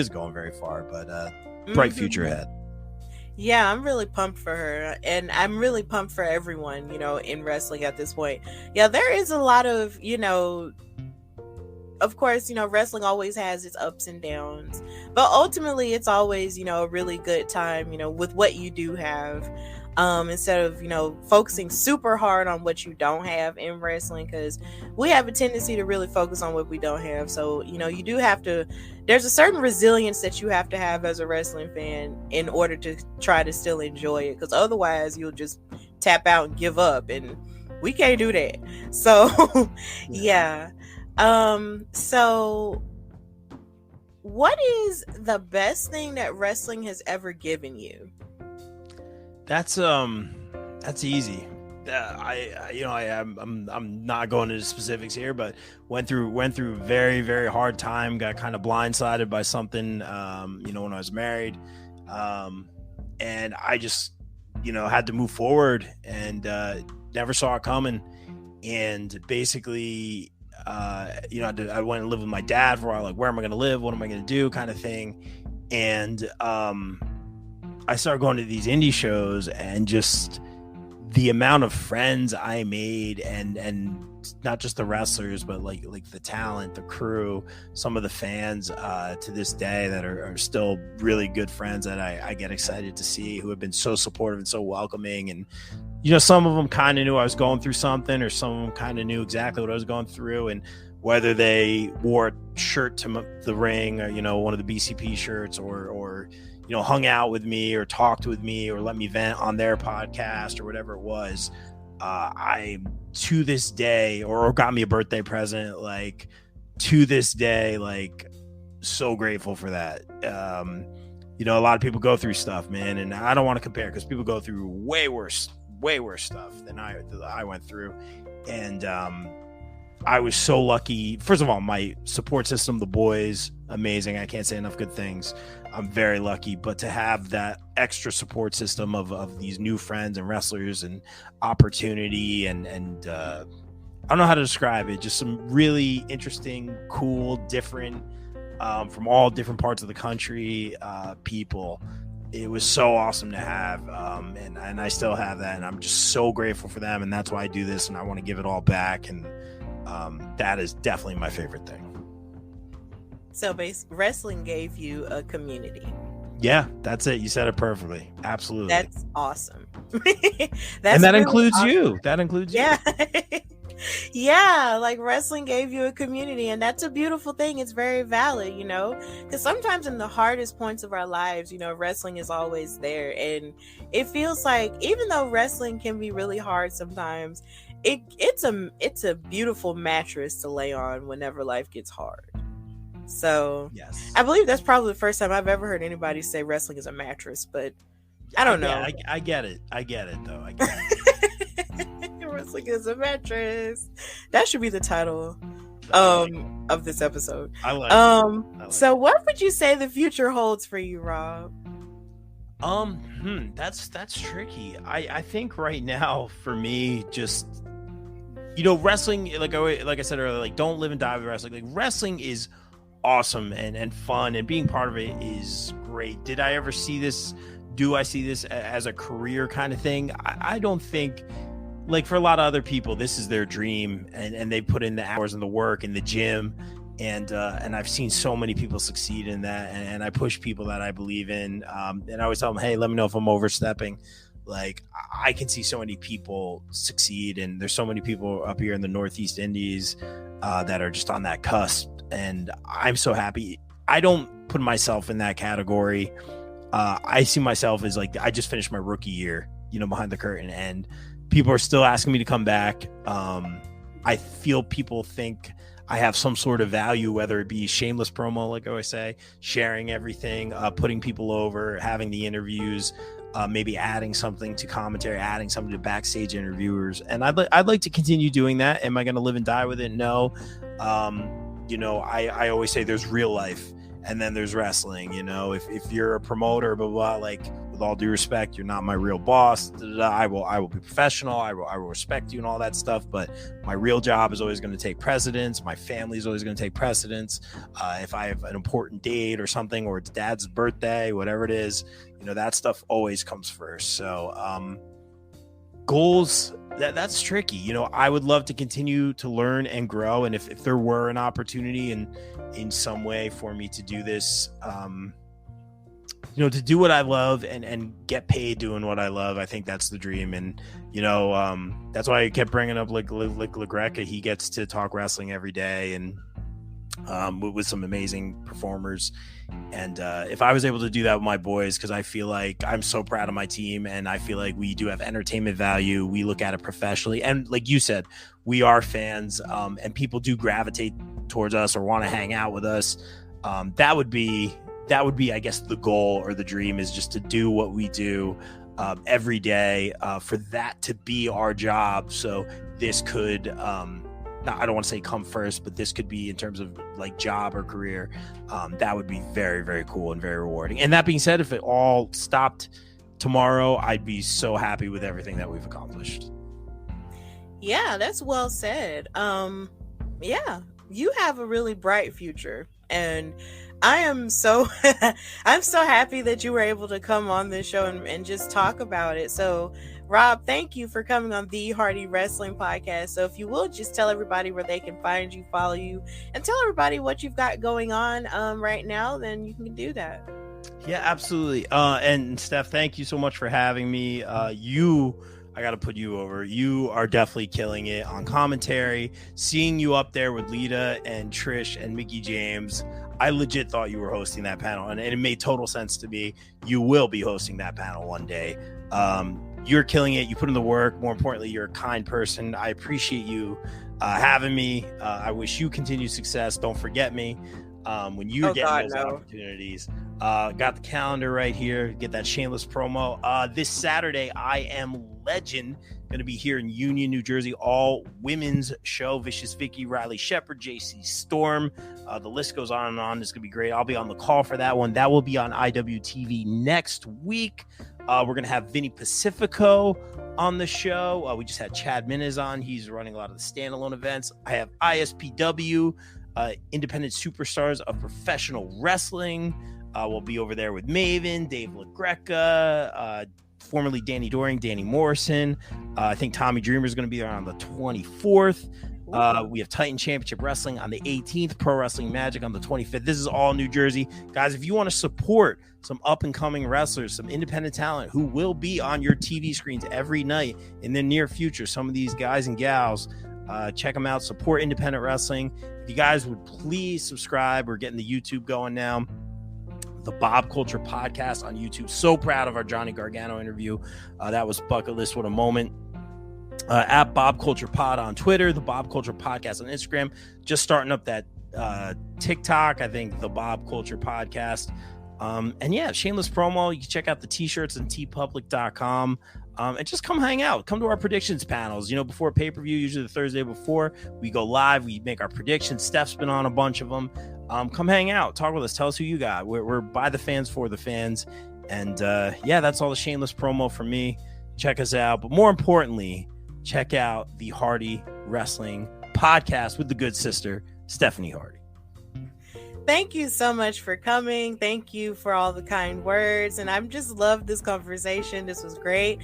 going very far. But bright future ahead. Yeah, I'm really pumped for her, and I'm really pumped for everyone, you know, in wrestling at this point. Yeah, there is a lot of, you know, of course, you know, wrestling always has its ups and downs, but ultimately it's always, you know, a really good time, you know, with what you do have, instead of, you know, focusing super hard on what you don't have in wrestling, because we have a tendency to really focus on what we don't have. So, you know, you do have to, there's a certain resilience that you have to have as a wrestling fan in order to try to still enjoy it, because otherwise you'll just tap out and give up, and we can't do that. So yeah. So what is the best thing that wrestling has ever given you? That's easy. I'm not going into specifics here, but went through very, very hard time, got kind of blindsided by something, you know, when I was married. And I just, you know, had to move forward, and never saw it coming. And basically, you know, I went and lived with my dad for a while, like, where am I going to live? What am I going to do? Kind of thing. And I started going to these indie shows, and just the amount of friends I made, and not just the wrestlers, but like the talent, the crew, some of the fans to this day that are still really good friends that I get excited to see, who have been so supportive and so welcoming. And, you know, some of them kind of knew I was going through something, or some of them kind of knew exactly what I was going through. And whether they wore a shirt to the ring, or, you know, one of the BCP shirts, or you know, hung out with me, or talked with me, or let me vent on their podcast, or whatever it was, I, to this day, or got me a birthday present, like, to this day, like, so grateful for that. You know, a lot of people go through stuff, man, and I don't want to compare, because people go through way worse stuff than I went through. And I was so lucky. First of all, my support system, the boys, amazing. I can't say enough good things. I'm very lucky, but to have that extra support system of these new friends and wrestlers, and opportunity, and I don't know how to describe it, just some really interesting, cool, different, from all different parts of the country, people. It was so awesome to have, and I still have that, and I'm just so grateful for them, and that's why I do this, and I want to give it all back, and that is definitely my favorite thing. So wrestling gave you a community. Yeah, that's it. You said it perfectly. Absolutely. That's awesome. And that really includes awesome. You. That includes you. Yeah. Yeah, like, wrestling gave you a community, and that's a beautiful thing. It's very valid, you know, because sometimes in the hardest points of our lives, you know, wrestling is always there. And it feels like, even though wrestling can be really hard sometimes, it's a beautiful mattress to lay on whenever life gets hard. So yes, I believe that's probably the first time I've ever heard anybody say wrestling is a mattress, but I don't know. I get it though. I get it. Wrestling is a mattress. That should be the title of this episode. I like it. So what would you say the future holds for you, Rob? That's tricky. I think right now for me, just wrestling, like I said earlier, like don't live and die with wrestling. Like wrestling is awesome and fun, and being part of it is great. Did I ever see this? Do I see this as a career kind of thing? I don't think. Like for a lot of other people, this is their dream, and they put in the hours and the work in the gym, and I've seen so many people succeed in that, and I push people that I believe in, and I always tell them, hey, let me know if I'm overstepping. Like I can see so many people succeed, and there's so many people up here in the Northeast Indies that are just on that cusp, and I'm so happy. I don't put myself in that category. I see myself as like I just finished my rookie year, behind the curtain, and people are still asking me to come back. I feel people think I have some sort of value, whether it be shameless promo, like I always say, sharing everything, putting people over, having the interviews, maybe adding something to commentary, adding something to backstage interviewers. And I'd like to continue doing that. Am I going to live and die with it? No. I always say there's real life, and then there's wrestling. If you're a promoter, blah, blah, like, with all due respect, you're not my real boss. I will be professional. I will respect you and all that stuff. But my real job is always going to take precedence. My family is always going to take precedence. If I have an important date or something, or it's dad's birthday, whatever it is, that stuff always comes first. So goals, that's tricky. I would love to continue to learn and grow. And if there were an opportunity in some way for me to do this, to do what I love and get paid doing what I love, I think that's the dream. And, that's why I kept bringing up like LaGreca. He gets to talk wrestling every day, and with some amazing performers. And if I was able to do that with my boys, because I feel like I'm so proud of my team, and I feel like we do have entertainment value. We look at it professionally. And like you said, we are fans, and people do gravitate towards us or want to hang out with us. That would be, I guess, the goal or the dream, is just to do what we do every day, for that to be our job. So this could, I don't want to say come first, but this could be in terms of like job or career. That would be very, very cool and very rewarding. And that being said, if it all stopped tomorrow, I'd be so happy with everything that we've accomplished. Yeah, that's well said. Yeah, you have a really bright future, and I am so I'm so happy that you were able to come on this show and just talk about it. So Rob, thank you for coming on the Hardy Wrestling Podcast. So if you will, just tell everybody where they can find you, follow you, and tell everybody what you've got going on right now, then you can do that. Yeah, absolutely. And Steph, thank you so much for having me. I got to put you over. You are definitely killing it on commentary. Seeing you up there with Lita and Trish and Mickie James, I legit thought you were hosting that panel, and it made total sense to me. You will be hosting that panel one day. You're killing it. You put in the work. More importantly, you're a kind person. I appreciate you having me. I wish you continued success. Don't forget me when you're getting those opportunities. Got the calendar right here. Get that shameless promo. This Saturday, I Am Legend, going to be here in Union, New Jersey. All women's show. Vicious Vicky, Riley Shepard, JC Storm. The list goes on and on. It's going to be great. I'll be on the call for that one. That will be on IWTV next week. We're going to have Vinny Pacifico on the show. We just had Chad Minez on. He's running a lot of the standalone events. I have ISPW, Independent Superstars of Professional Wrestling. We'll be over there with Maven, Dave LaGreca, formerly Danny Doring, Danny Morrison. I think Tommy Dreamer is going to be there on the 24th. We have Titan Championship Wrestling on the 18th, Pro Wrestling Magic on the 25th. This is all New Jersey. Guys, if you want to support some up-and-coming wrestlers, some independent talent who will be on your TV screens every night in the near future, some of these guys and gals, check them out. Support independent wrestling. If you guys would please subscribe. We're getting the YouTube going now. The Bob Culture Podcast on YouTube. So proud of our Johnny Gargano interview. That was bucket list. What a moment. At Bob Culture Pod on Twitter, the Bob Culture Podcast on Instagram. Just starting up that TikTok, I think, the Bob Culture Podcast. And yeah, shameless promo. You can check out the t-shirts and tpublic.com. And just come hang out. Come to our predictions panels. Before pay-per-view, usually the Thursday before, we go live. We make our predictions. Steph's been on a bunch of them. Come hang out. Talk with us. Tell us who you got. We're by the fans, for the fans. And yeah, that's all the shameless promo from me. Check us out. But more importantly, check out the Hardy Wrestling Podcast with the good sister, Stephanie Hardy. Thank you so much for coming. Thank you for all the kind words. And I've just loved this conversation. This was great.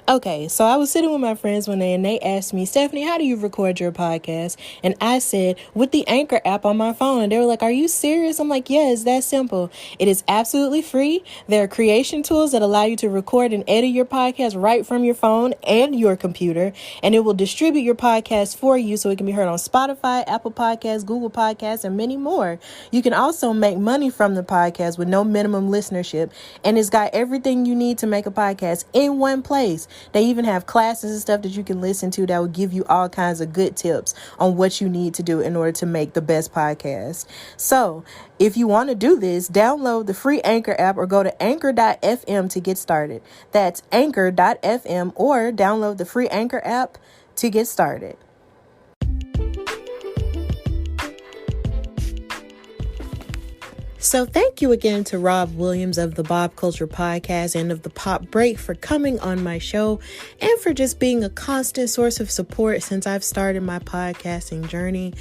Okay, so I was sitting with my friends one day and they asked me, Stephanie, how do you record your podcast? And I said, with the Anchor app on my phone. And they were like, are you serious? I'm like, yeah, it's that simple. It is absolutely free. There are creation tools that allow you to record and edit your podcast right from your phone and your computer. And it will distribute your podcast for you so it can be heard on Spotify, Apple Podcasts, Google Podcasts, and many more. You can also make money from the podcast with no minimum listenership. And it's got everything you need to make a podcast in one place. They even have classes and stuff that you can listen to that will give you all kinds of good tips on what you need to do in order to make the best podcast. So if you want to do this, download the free Anchor app or go to anchor.fm to get started. That's anchor.fm or download the free Anchor app to get started. So thank you again to Rob Williams of the Bob Culture Podcast and of the Pop Break for coming on my show and for just being a constant source of support since I've started my podcasting journey.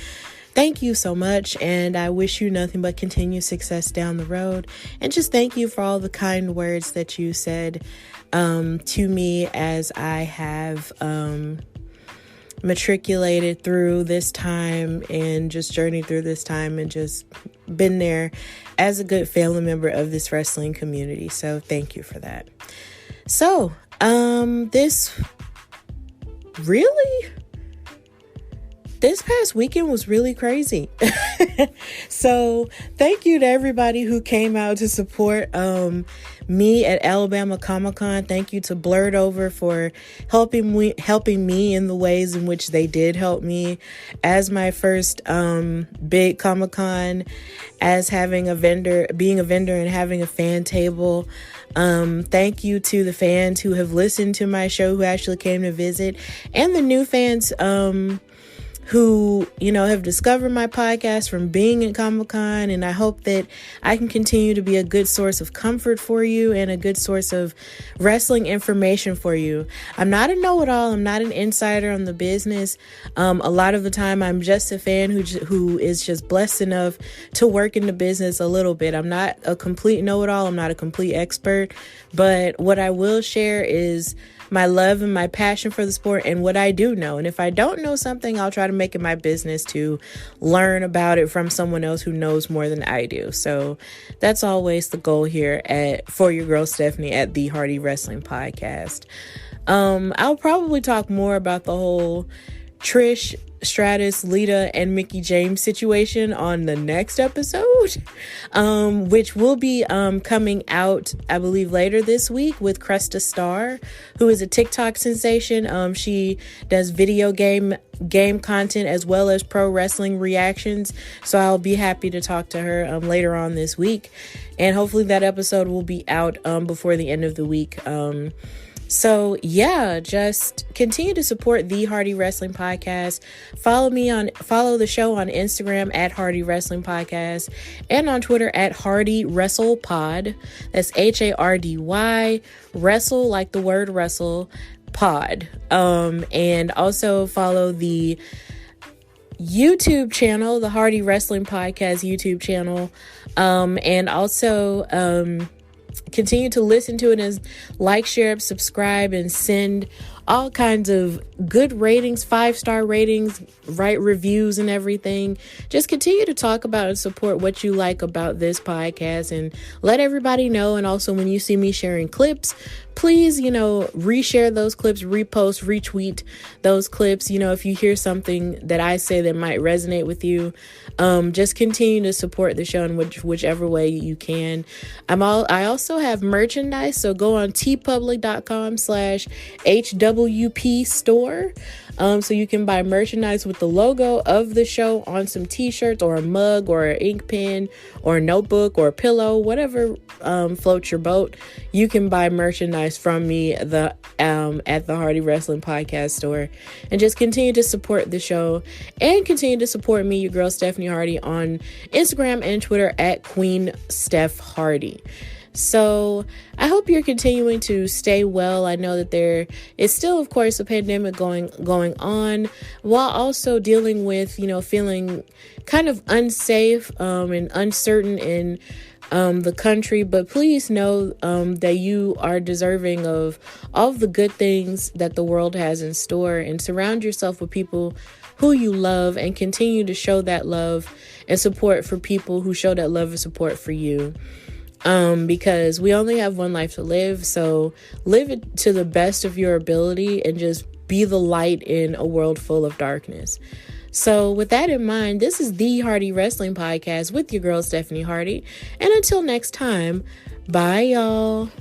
Thank you so much, and I wish you nothing but continued success down the road. And just thank you for all the kind words that you said to me as I have matriculated through this time and just journeyed through this time and just been there as a good family member of this wrestling community. So thank you for that. So, this past weekend was really crazy. So thank you to everybody who came out to support me at Alabama Comic-Con. Thank you to Blurred Over for helping me in the ways in which they did help me as my first big Comic-Con, as being a vendor and having a fan table. Thank you to the fans who have listened to my show, who actually came to visit, and the new fans who, have discovered my podcast from being at Comic-Con. And I hope that I can continue to be a good source of comfort for you and a good source of wrestling information for you. I'm not a know-it-all. I'm not an insider on the business. A lot of the time, I'm just a fan who is just blessed enough to work in the business a little bit. I'm not a complete know-it-all. I'm not a complete expert. But what I will share is my love and my passion for the sport and what I do know. And if I don't know something, I'll try to make it my business to learn about it from someone else who knows more than I do. So that's always the goal here for your girl Stephanie at the Hardy Wrestling Podcast. I'll probably talk more about the whole Trish Stratus, Lita, and Mickie James situation on the next episode, which will be coming out, I believe, later this week with Cresta Star, who is a TikTok sensation. She does video game content as well as pro wrestling reactions, so I'll be happy to talk to her later on this week, and hopefully that episode will be out before the end of the week. So yeah, just continue to support the Hardy Wrestling Podcast. Follow the show on Instagram at Hardy Wrestling Podcast and on Twitter at Hardy Wrestle Pod. That's HARDY, wrestle like the word wrestle, pod. And also follow the YouTube channel, the Hardy Wrestling Podcast YouTube channel. And also, continue to listen to it and like, share, subscribe, and send all kinds of good ratings, 5-star ratings, write reviews and everything. Just continue to talk about and support what you like about this podcast and let everybody know. And also, when you see me sharing clips, please, reshare those clips, repost, retweet those clips. If you hear something that I say that might resonate with you, just continue to support the show in whichever way you can. I also also have merchandise. So go on tpublic.com/HWP store. So you can buy merchandise with the logo of the show on some t-shirts or a mug or an ink pen or a notebook or a pillow, whatever floats your boat. You can buy merchandise from me at the Hardy Wrestling Podcast store, and just continue to support the show and continue to support me, your girl Stephanie Hardy, on Instagram and Twitter at Queen Steph Hardy. So I hope you're continuing to stay well. I know that there is still, of course, a pandemic going on, while also dealing with, feeling kind of unsafe and uncertain in the country. But please know that you are deserving of all of the good things that the world has in store, and surround yourself with people who you love, and continue to show that love and support for people who show that love and support for you. Because we only have one life to live, so live it to the best of your ability and just be the light in a world full of darkness. So with that in mind, this is the Hardy Wrestling Podcast with your girl Stephanie Hardy, and until next time, bye y'all.